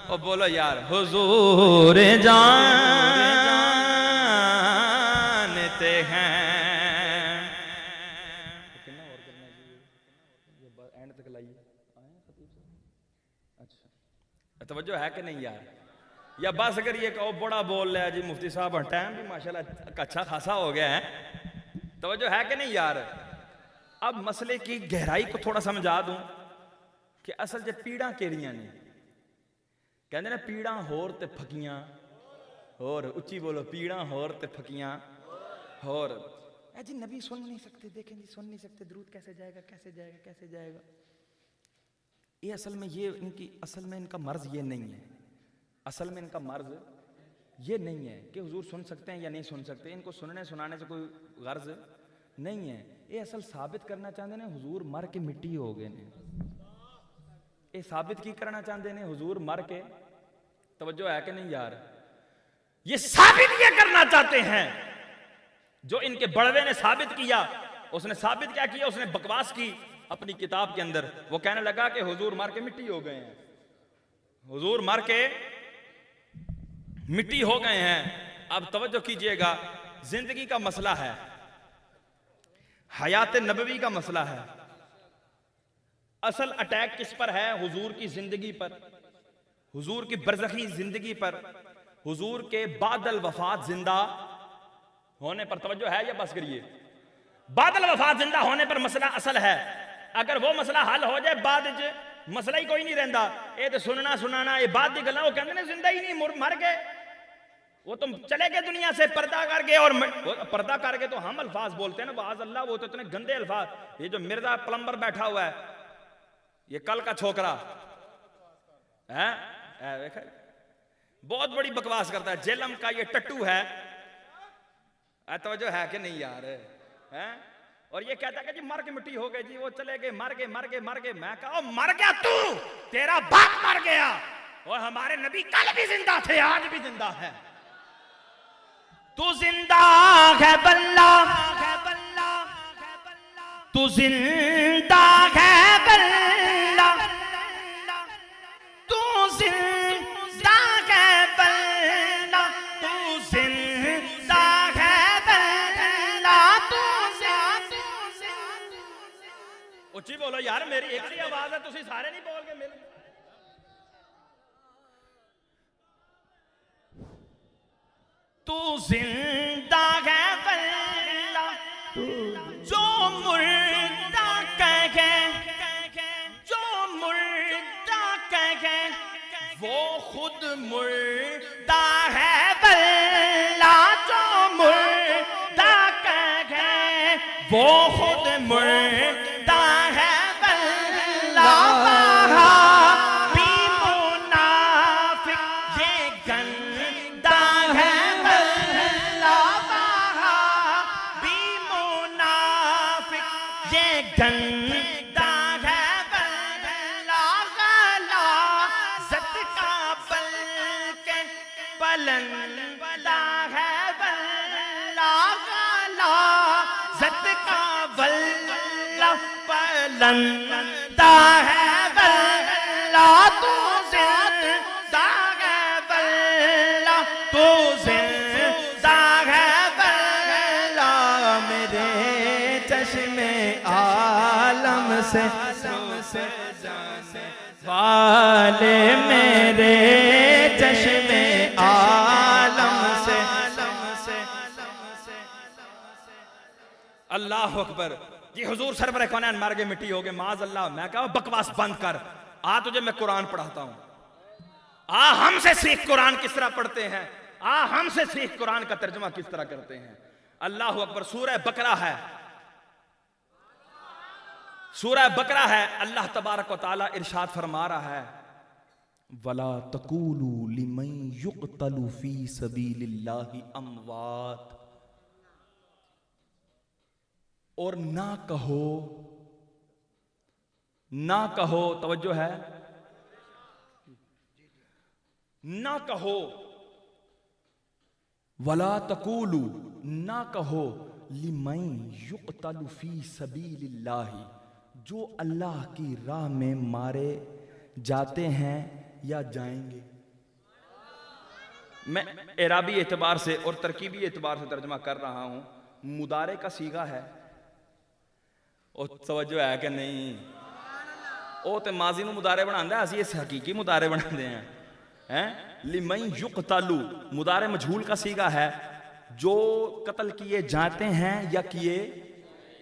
[SPEAKER 2] ओ बोलो यार हुजूर जानते हैं। कितना और करना चाहिए? एंड तक लाइए। अच्छा तवज्जो है कि नहीं यार? या बस अगर ये कहो बड़ा बोल लिया जी मुफ्ती साहब, टाइम भी माशाल्लाह अच्छा खासा हो गया है, तवज्जो है कि नहीं यार? अब मसले की गहराई को थोड़ा समझा दूं कि असल जे पीड़ा केड़ियां ने, कहते ना पीड़ा होर ते फकियां होर, उच्ची बोलो, पीड़ा होर ते फकियां होर। जी नबी सुन नहीं सकते, देखें जी सुन नहीं सकते, दरूद कैसे जाएगा कैसे जाएगा कैसे जाएगा? ये असल में ये इनकी असल में इनका मर्ज ये नहीं है, असल में इनका मर्ज ये नहीं है कि हुजूर सुन सकते हैं या नहीं सुन सकते। इनको सुनने सुनाने से कोई गर्ज नहीं है। ये असल साबित करना चाहते हैं हुजूर मर के मिट्टी हो गए ने। ये साबित की करना चाहते हैं हुजूर मर के, तवज्जो है कि नहीं यार? ये साबित ये करना चाहते हैं जो इनके बड़वे ने साबित किया। उसने साबित क्या किया? उसने बकवास की अपनी किताब के अंदर। वो कहने लगा कि हुजूर मर के मिट्टी हो गए हैं, हुजूर मर के मिट्टी हो गए हैं। अब तवज्जो कीजिएगा, जिंदगी का मसला है, हयात नबवी का मसला है। असल अटैक किस पर है? हुजूर की जिंदगी पर, हुजूर की बरज़खी जिंदगी पर, हुजूर के बादल वफात जिंदा होने पर। तवज्जो है या बस करिए? बादल वफात जिंदा होने पर मसला असल है। अगर वो मसला हल हो जाए, बाद मसला ही कोई नहीं रहता। ये तो सुनना सुनाना, ये बात की गल्लां, वो कहते हैं जिंदा ही नहीं, मर गए, वो तो चले गए दुनिया से पर्दा करके। और पर्दा करके तो हम अल्फाज बोलते हैं ना, बाज़ अल्लाह, वो तो इतने गंदे अल्फाज। ये जो मिर्जा प्लम्बर बैठा हुआ है, ये कल का छोकरा है, बहुत बड़ी बकवास करता है। जेलम का ये टट्टू है, तो जो है कि नहीं यार है। और ये कहता है कि जी मर के मिट्टी हो गई जी, वो चले गए, मर गए मर गए मर गए। मैं कहा मर गया तू, तेरा बाप मर गया, और हमारे नबी कल भी जिंदा थे, आज भी जिंदा है। तू जिंदा है बल्ला, तू जिंदा है बल्ला, तू जिंदा है बल्ला, तू जिंदा है बल्ला, तू उच्ची बोलो यार, मेरी एक ही आवाज है, तुसी सारे नहीं बोल के मिल। तू जिंदा है बल्ला, जो मुर्दा कहे, जो मुर्दा कहे, वो खुद मुर्दा है बल्ला, जो मुर्दा कहे, वो खुद मुर्दा है बल्ला। भी मुनाफिक ये गंदा है बल्ला, भी मुनाफिक ये गंदा है बल्ला। गला ज़त का बल्कि बुलंदा है बल्ला, गला ज़त का बल्ला बुलंदा है बल्ला। तू जिंदा है बल्ला, तू जिंदा है बल्ला। मेरे चश्मे आलम से जाने वाले, मेरे चश्मे आलम से। अल्लाह अकबर जी। हुजूर सरवर कौनैन मर गए, मिट्टी हो गए, माज अल्लाह। मैं कहा बकवास बंद कर, आ तुझे मैं कुरान पढ़ाता हूं, आ हमसे सीख कुरान किस तरह पढ़ते हैं, आ हमसे सीख कुरान का तर्जुमा किस तरह करते हैं। अल्लाह अकबर। सूरह बकरा है, सूरह बकरा है। अल्लाह तबारक व तआला इरशाद फरमा रहा है, वला तकूलू लिमन युक़तलु फी सबीलिल्लाहि अमवात, और ना कहो, ना कहो, तवज्जो है, ना कहो, वला तकूलू, ना कहो, लिमन युक़तलु फी सबीलिल्लाहि, जो अल्लाह की राह में मारे जाते हैं या जाएंगे। मैं एराबी एतबार से और तरकीबी एतबार से तर्जमा कर रहा हूं। मुदारे का सीगा है, और तवज्जो है कि नहीं, वो तो माजी में मुदारे बनाता है, असी इस हकीकी मुदारे बनाते हैं। लिमन युक़तलु मुदारे मजहूल का सीगा है, जो कत्ल किए जाते हैं या किए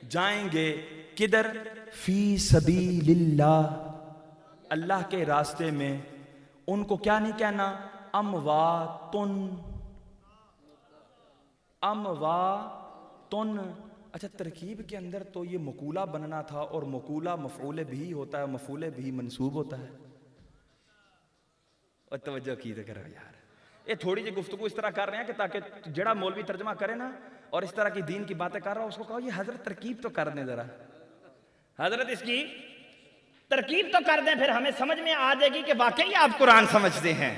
[SPEAKER 2] जाएंगे। किधर? फी सबीलिल्लाह, अल्लाह के रास्ते में। उनको क्या नहीं कहना? अमवातुन, अमवातुन। अच्छा, तरकीब के अंदर तो ये मकूला बनना था, और मकूला मफऊल भी होता है, मफऊल भी मंसूब होता है। और तवज्जो की तो करो यार, ये थोड़ी सी गुफ्तगू इस तरह कर रहे हैं कि ताकि जड़ा मौलवी तर्जमा करे ना और इस तरह की दीन की बातें कर रहा हो, उसको कहो ये हजरत तरकीब तो कर दें जरा, हजरत इसकी तरकीब तो कर दें, फिर हमें समझ में आ जाएगी कि वाकई आप कुरान समझते हैं।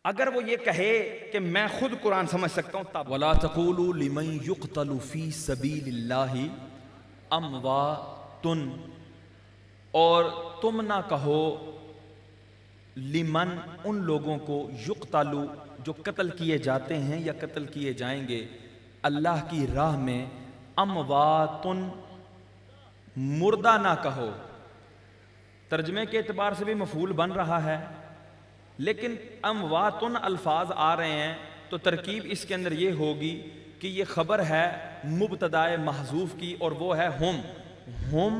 [SPEAKER 2] अगर वो ये कहे कि मैं खुद कुरान समझ सकता हूं, तब वला तक़ूलू लिमन युक़तलु फी सबीलिल्लाहि अमवातुन, और तुम ना कहो लिमन उन लोगों को, युक़तलु जो कत्ल किए जाते हैं या कत्ल किए जाएंगे अल्लाह की राह में, अमवातुन, मुर्दा ना कहो। तर्जमे के एतबार से भी मफूल बन रहा है, लेकिन अमवातुन अल्फाज आ रहे हैं तो तरकीब इसके अंदर ये होगी कि ये खबर है मुब्तदाए महजूफ की, और वो है हम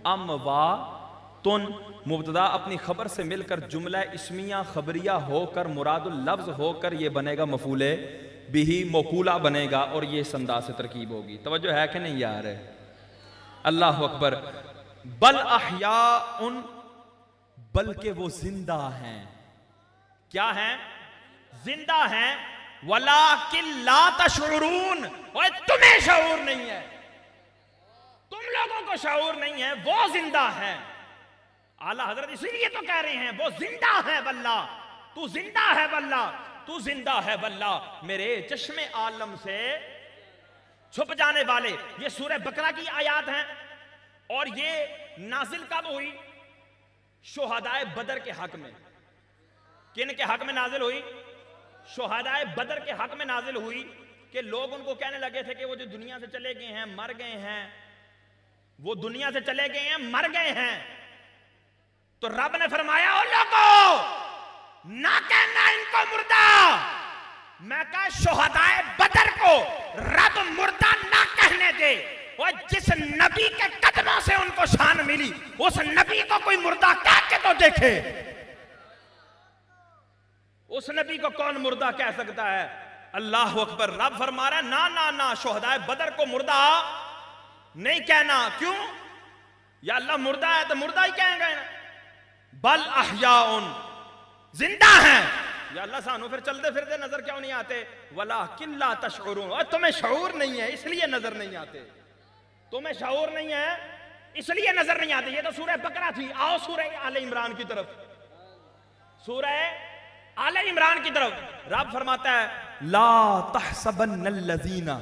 [SPEAKER 2] अमवातुन। मुब्तदा अपनी खबर से मिलकर जुमला इस्मिया खबरिया होकर मुरादुल लफ्ज होकर ये बनेगा मफूले बिही, मौकूला बनेगा, और ये इस अंदाज से तरकीब होगी। तवज्जो है कि नहीं यार? अल्लाह अकबर। बल अहयाउन, बल्कि वो जिंदा हैं। क्या हैं? जिंदा हैं। वलाकिन ला तशउरून, ओए तुम्हें शऊर नहीं है, तुम लोगों को शऊर नहीं है, वो जिंदा है। आला हजरत इसीलिए तो कह रहे हैं वो जिंदा है वल्ला, तू जिंदा है वल्ला, तू जिंदा है वल्ला, मेरे चश्मे आलम से छुप जाने वाले। ये सूरह बकरा की आयात हैं, और ये नाजिल कब हुई? शुहदाए बदर के हक में। किन के हक में नाजिल हुई? शुहदाए बदर के हक में नाजिल हुई कि लोग उनको कहने लगे थे कि वो जो दुनिया से चले गए हैं, मर गए हैं, वो दुनिया से चले गए हैं, मर गए हैं। तो रब ने फरमाया, ओ लोगों ना कहना इनको मुर्दा। मैं कहा शुहदाए बदर को रब मुर्दा ना कहने दे, और जिस नबी के कदमों से उनको शान मिली उस नबी को कोई मुर्दा कह के तो देखे। उस नबी को कौन मुर्दा कह सकता है? अल्लाह अकबर। रब फरमा रहा है ना ना ना, शुहदाए बदर को मुर्दा नहीं कहना। क्यों? या अल्लाह मुर्दा है तो मुर्दा ही कहेंगे ना। बल अहयाउन, जिंदा हैं। या अल्लाह सानू फिर चलते फिरते नजर क्यों नहीं आते? वलाकिन ला तशउरून, और तुम्हें शऊर नहीं है इसलिए नजर नहीं आते। तुम्हें शऊर नहीं है इसलिए नजर नहीं आते। ये तो सूरह बकरा थी। आओ सूरह आले इमरान की तरफ। सूरह आले इमरान की तरफ रब फरमाता है, ला तहसबन्नल्लज़ीना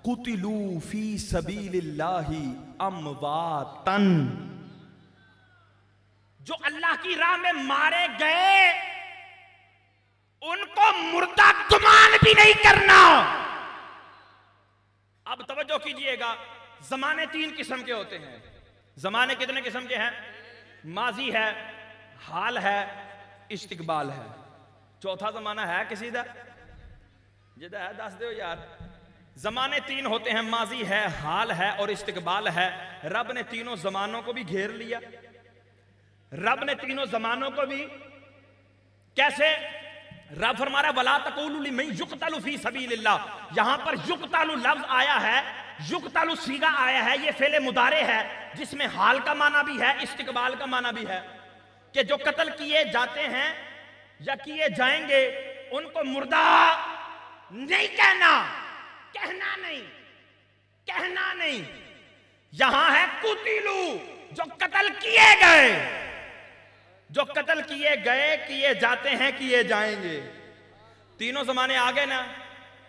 [SPEAKER 2] कुतिलू फी सबीलिल्लाहि अमवातन, जो अल्लाह की राह में मारे गए उनको मुर्दा गुमान भी नहीं करना। अब तवज्जो कीजिएगा, जमाने 3 किस्म के होते हैं। जमाने कितने किस्म के हैं? माजी है, हाल है, इस्तिकबाल है। चौथा जमाना है किसी दा? जिदा है दस दो यार। जमाने 3 होते हैं, माजी है, हाल है और इस्तिकबाल है। रब ने तीनों जमानों को भी घेर लिया। रब ने तीनों जमानों को भी कैसे? रब फरमा रहा वला तक़ूलू लिमन युक़तलु फी सबीलिल्लाह। यहां पर युक़तलु लफ्ज आया है, युक़तलु सीगा आया है, ये फेले मुदारे है जिसमें हाल का माना भी है, इस्तिकबाल का माना भी है, कि जो कत्ल किए जाते हैं या किए जाएंगे उनको मुर्दा नहीं कहना। कहना नहीं, कहना नहीं। यहां है कुतिलू, जो कत्ल किए गए, जो कत्ल किए गए, किए जाते हैं, किए जाएंगे। तीनों जमाने आ गए ना?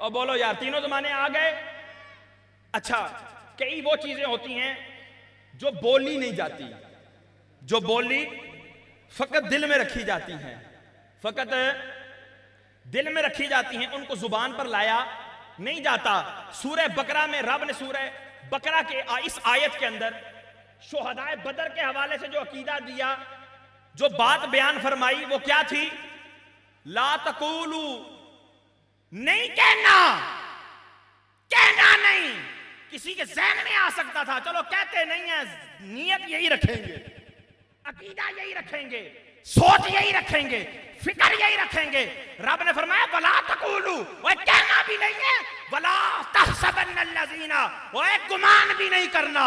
[SPEAKER 2] और बोलो यार, तीनों जमाने आ गए। अच्छा, कई वो चीजें होती हैं जो बोली नहीं जाती, जो बोली फकत दिल में रखी जाती हैं, फकत दिल में रखी जाती हैं, उनको जुबान पर लाया नहीं जाता। सूरह बकरा में रब ने सूरह बकरा के इस आयत के अंदर शुहदाए बदर के हवाले से जो अकीदा दिया, जो बात बयान फरमाई, वो क्या थी? ला तक़ूलू, नहीं कहना, कहना नहीं। किसी के ज़हन में आ सकता था, चलो कहते नहीं है, नियत यही रखेंगे, अकीदा यही रखेंगे, सोच यही रखेंगे, फिक्र यही रखेंगे। रब ने फरमाया वला तक़ूलू, वो कहना भी नहीं है, वला तहसबन्नल्लज़ीना, वो गुमान भी नहीं करना।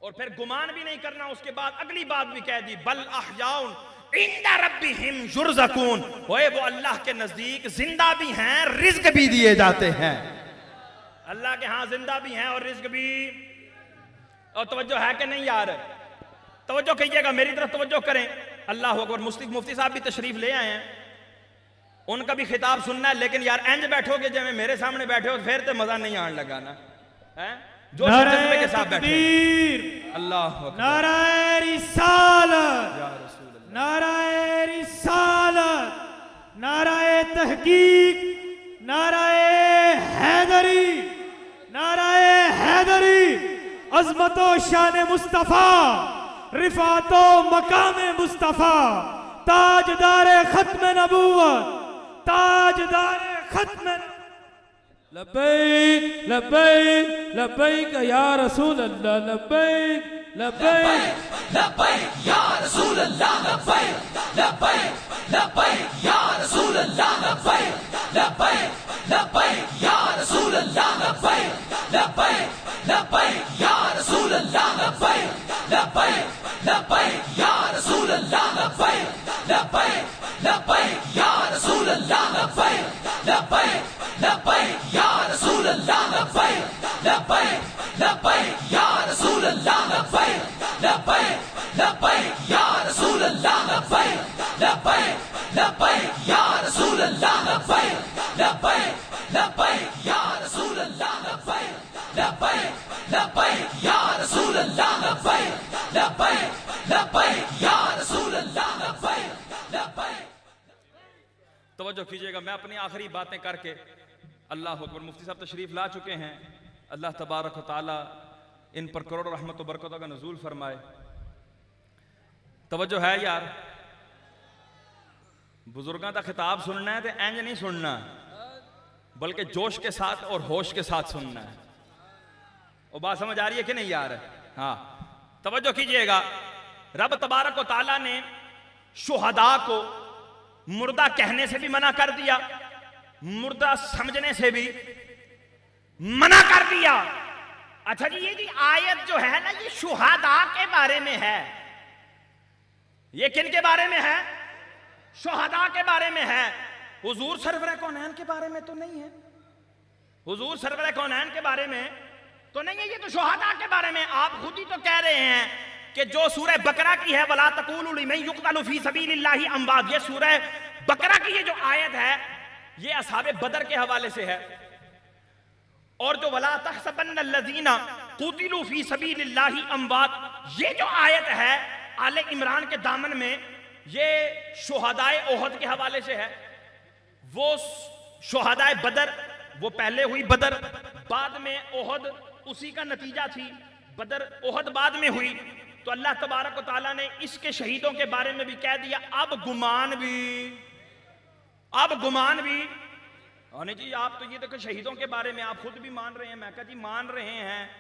[SPEAKER 2] और फिर गुमान भी नहीं करना, उसके बाद अगली बात भी कह दी, बल अहयाउन इंदा रब्बिहिम युरज़कून, वो अल्लाह के नजदीक जिंदा भी हैं, रिज्क भी दिए जाते हैं। अल्लाह के हां जिंदा भी हैं और रिज्क भी। और तवज्जो है कि नहीं यार? तवज्जो कीजिएगा, मेरी तरफ तवज्जो करें। अल्लाह अकबर। मुफ्ती साहब भी तशरीफ ले आए हैं, उनका भी खिताब सुनना है, लेकिन यार इंज बैठोगे जब मेरे सामने बैठे हो फिर तो मजा नहीं आने लगा ना है? जो जज्बे के साथ बैठे। अल्लाह नाराए रिसालत, नाराए रिसालत,
[SPEAKER 3] नाराए तहकीक, नाराए हैदरी, नाराए हैदरी। अजमतो शान मुस्तफा, रिफातो मकाम मुस्तफा, ताजदार खत्म नबूवत, ताजदार खत्म। लब्बैक लब्बैक लब्बैक या रसूल अल्लाह, लब्बैक लब्बैक
[SPEAKER 4] लब्बैक या रसूल अल्लाह, लब्बैक लब्बैक लब्बैक या रसूल अल्लाह, लब्बैक लब्बैक लब्बैक या रसूल अल्लाह, लब्बैक लब्बैक लब्बैक या रसूल अल्लाह, लब्बैक लब्बैक लब्बैक या रसूल अल्लाह, लब्बैक लब्बैक लब्बैक या रसूल अल्लाह, लब्बैक लब्बैक लब्बैक या रसूल अल्लाह, लब्बैक लब्बैक लब्बैक या रसूल अल्लाह, लब्बैक लब्बैक लब्बैक या रसूल अल्लाह, लब्बैक लब्बैक लब्बैक या रसूल अल्लाह, लब्बैक लब्बैक लब्बैक या रसूल अल्लाह, लब्बैक लब्बैक लब्बैक या रसूल अल्लाह, लब्बैक लब्बैक लब्बैक या रसूल अल्लाह, लब्बैक लब्बैक।
[SPEAKER 2] तवज्जो कीजिएगा, मैं अपनी आखिरी बातें करके, अल्लाह अकबर, मुफ्ती साहब तशरीफ ला चुके हैं, अल्लाह तबारक व तआला इन पर करोड़ों रहमत व बरकतों का नज़ूल फरमाए। तवज्जो है यार, बुजुर्गों का खिताब सुनना है तो इंज नहीं सुनना, बल्कि जोश के साथ और होश के साथ सुनना है। वो बात समझ आ रही है कि नहीं यार? हाँ, तवज्जो कीजिएगा, रब तबारक व तआला ने शुहदा को मुर्दा कहने से भी मना कर दिया, मुर्दा समझने से भी मना कर दिया। अच्छा जी, ये जी आयत जो है ना, ये शुहदा के बारे में है। ये किन के बारे में है? शुहदा के बारे में है। हुजूर सरवरे कौनैन के बारे में तो नहीं है, हुजूर सरवरे कौनैन के बारे में तो नहीं है, ये तो शुहदा के बारे में। आप खुद ही तो कह रहे हैं कि जो सूरह बकरा की है, वला तक़ूलू लिमन युक़तलु फी सबीलिल्लाहि अमवात, ये सूरह बकरा की ये जो आयत है, ये असहाबे बदर के हवाले से है। और जो वला तहसबन्नल्लज़ीना क़ुतिलू फी सबीलिल्लाहि अमवात, ये जो आयत है आले इमरान के दामन में, ये शुहदाए ओहद के हवाले से है। वो शुहदाए बदर, वो पहले हुई बदर, बाद में ओहद उसी का नतीजा थी। बदर ओहद बाद में हुई, तो अल्लाह तबारक व तआला ने इसके शहीदों के बारे में भी कह दिया, अब गुमान भी और जी, आप तो ये देखो शहीदों के बारे में आप खुद भी मान रहे हैं। मैं कहा जी मान रहे हैं,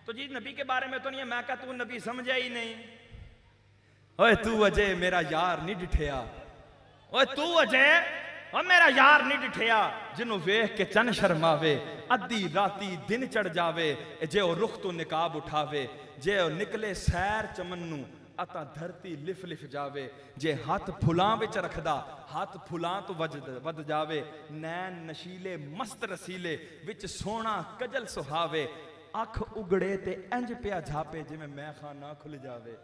[SPEAKER 2] तो जी नबी के बारे में तो नहीं है। मैं कहा तू नबी समझा ही नहीं। ओए तू अजय मेरा यार नहीं डिठिया, ओए तू अजय और मेरा यार नहीं डिठिया, जिन्हों वेख के चन शर्मावे, अद्धी राती दिन चढ़ जावे, जे ओ रुख तो निकाब उठावे, जे ओ निकले सैर चमन्नू अता धरती लिफ लिफ जावे, जे हाथ फुलां विच रखदा हाथ फुलां तो वध जावे, नैन नशीले मस्त रसीले विच सोना कजल सुहावे, अख उगड़े ते इंज पिया झापे जिवें मैं खाना खुल जावे।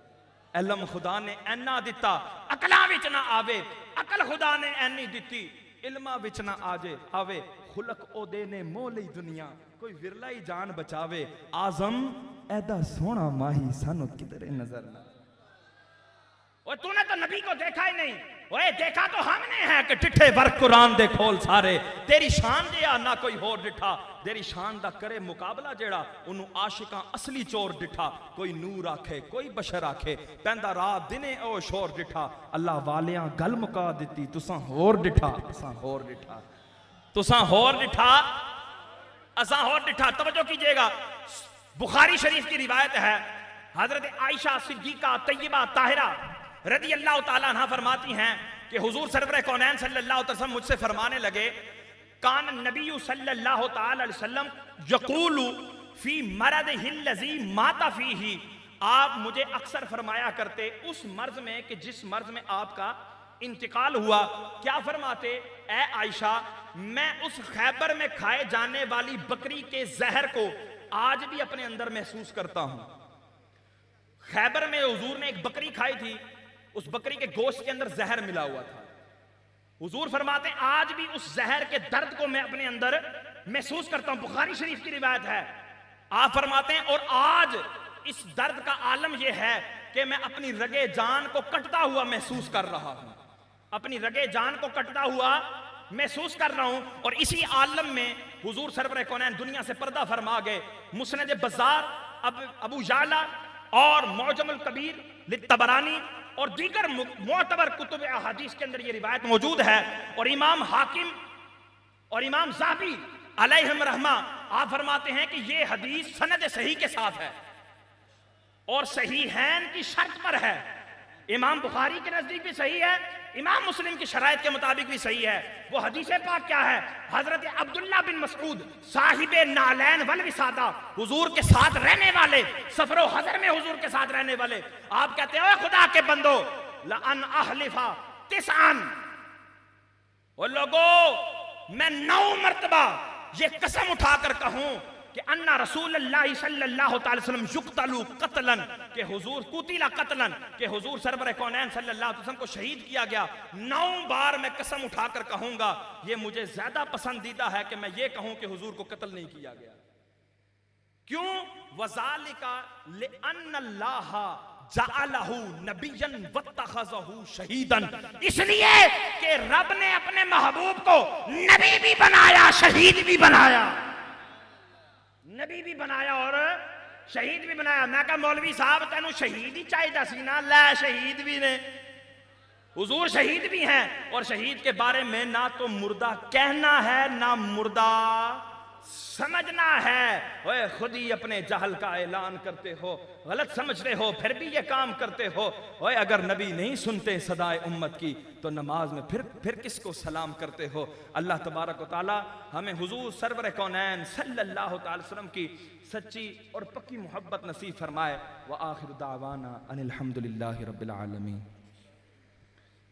[SPEAKER 2] इलम खुदा ने ऐना दिता अकला विच ना आवे, अकल खुदा ने ऐनी दिती इल्मा विच ना आवे, खुलक ओदे ने मोह लई दुनिया, कोई विरला ही जान बचावे, आजम ऐदा सोना माही सानू किधरे नजर ना। और तूने तो नबी को देखा ही नहीं, ओए देखा तो हमने है कि टिठे वर कुरान दे खोल सारे, तेरी शान जिया ना कोई होर डिठा, तेरी शान दा करे मुकाबला जेड़ा, उन्हों आशिकां असली चोर डिठा, कोई नूर आखे कोई बशर आखे, पैंदा रात दिने ओ शोर डिठा, अल्लाह वालियां गल मुका दिती, तुसां होर डिठा असां होर डिठा, तुसां होर डिठा असां होर डिठा। तवज्जो कीजिएगा, बुखारी शरीफ की रिवायत है, हजरत आयशा सिद्दीका तय्यबा ताहिरा रदी अल्लाह ताला अन्हा फरमाती हैं कि हुजूर सरवरे कौनैन सल्लल्लाहु अलैहि वसल्लम मुझसे फरमाने लगे, कान नबी सल्लल्लाहु ताला अलैहि वसल्लम यक़ूलु फी मरदिहिल्लज़ी माता फीही, आप मुझे अक्सर फरमाया करते उस मर्ज में कि जिस मर्ज में आपका इंतकाल हुआ, क्या फरमाते, ए आयशा मैं उस खैबर में खाए जाने वाली बकरी के जहर को आज भी अपने अंदर महसूस करता हूं। खैबर में हुजूर ने एक बकरी खाई थी, उस बकरी के गोश्त के अंदर जहर मिला हुआ था। हुजूर फरमाते हैं आज भी उस जहर के दर्द को मैं अपने अंदर महसूस करता हूं। बुखारी शरीफ की रिवायत है। आप फरमाते हैं और आज इस दर्द का आलम यह है कि मैं अपनी रगे जान को कटता हुआ महसूस कर रहा हूं। अपनी रगे जान को कटता हुआ महसूस कर रहा हूं। और इसी आलम में हुजूर सरवर कौनैन दुनिया से पर्दा फरमा गए। मुस्नद बज़ार, अबू याला और मौजमुल कबीर लित्तबरानी और दीगर मुअतबर कुतुब अहादीस के अंदर ये रिवायत मौजूद है। और इमाम हाकिम और इमाम ज़ाहबी अलैहिम रहमा आप फरमाते हैं कि ये हदीस सनद सही के साथ है और सहीहैन की शर्त पर है। इमाम बुखारी के नजदीक भी सही है, इमाम मुस्लिम की शराइत के मुताबिक भी सही है। वो हदीस पाक क्या है? हजरत अब्दुल्ला बिन मसऊद साहिबे नालैन वल विसादा, हुजूर के साथ रहने वाले, सफरो हजर में हुजूर के साथ रहने वाले, आप कहते हैं खुदा के बंदो लअन अहलिफा तिसान, ओ लोगों मैं 9 मर्तबा ये कसम उठाकर कहूं कि अन्ना रसूलुल्लाह सल्लल्लाहु अलैहि वसल्लम युक्तलू कत्लन, के हुजूर कुतिला कत्लन, के हुजूर सरवर कौनैन सल्लल्लाहु अलैहि वसल्लम को शहीद किया गया। 9 बार मैं कसम उठाकर कहूंगा, ये मुझे ज्यादा पसंदीदा है कि मैं ये कहूं कि हुजूर को कत्ल नहीं किया गया। क्यों? वज़ालिका लिअन्नल्लाह जअलहु नबिय्यन वत्तखज़हु शहीदन, इसलिए कि रब ने अपने महबूब को नबी भी बनाया, शहीद भी बनाया। नबी भी बनाया और शहीद भी बनाया। मैं कहा मौलवी साहब तेनू शहीद ही चाहिए सी ना, लै शहीद भी ने, हुजूर शहीद भी हैं। और शहीद के बारे में ना तो मुर्दा कहना है ना मुर्दा समझना है। ओए खुद ही अपने जहल का ऐलान करते हो, गलत समझते हो, फिर भी ये काम करते हो। ओए अगर नबी नहीं सुनते सदाए उम्मत की तो नमाज में फिर किसको सलाम करते हो? अल्लाह तबारक व तआला हमें हुजूर सरवर कौनैन सल्लल्लाहु अलैहि वसल्लम की सच्ची और पक्की मोहब्बत नसीब फरमाए। व आखिर दावाना अनिल हम्दुलिल्लाहि रब्बिल आलमीन।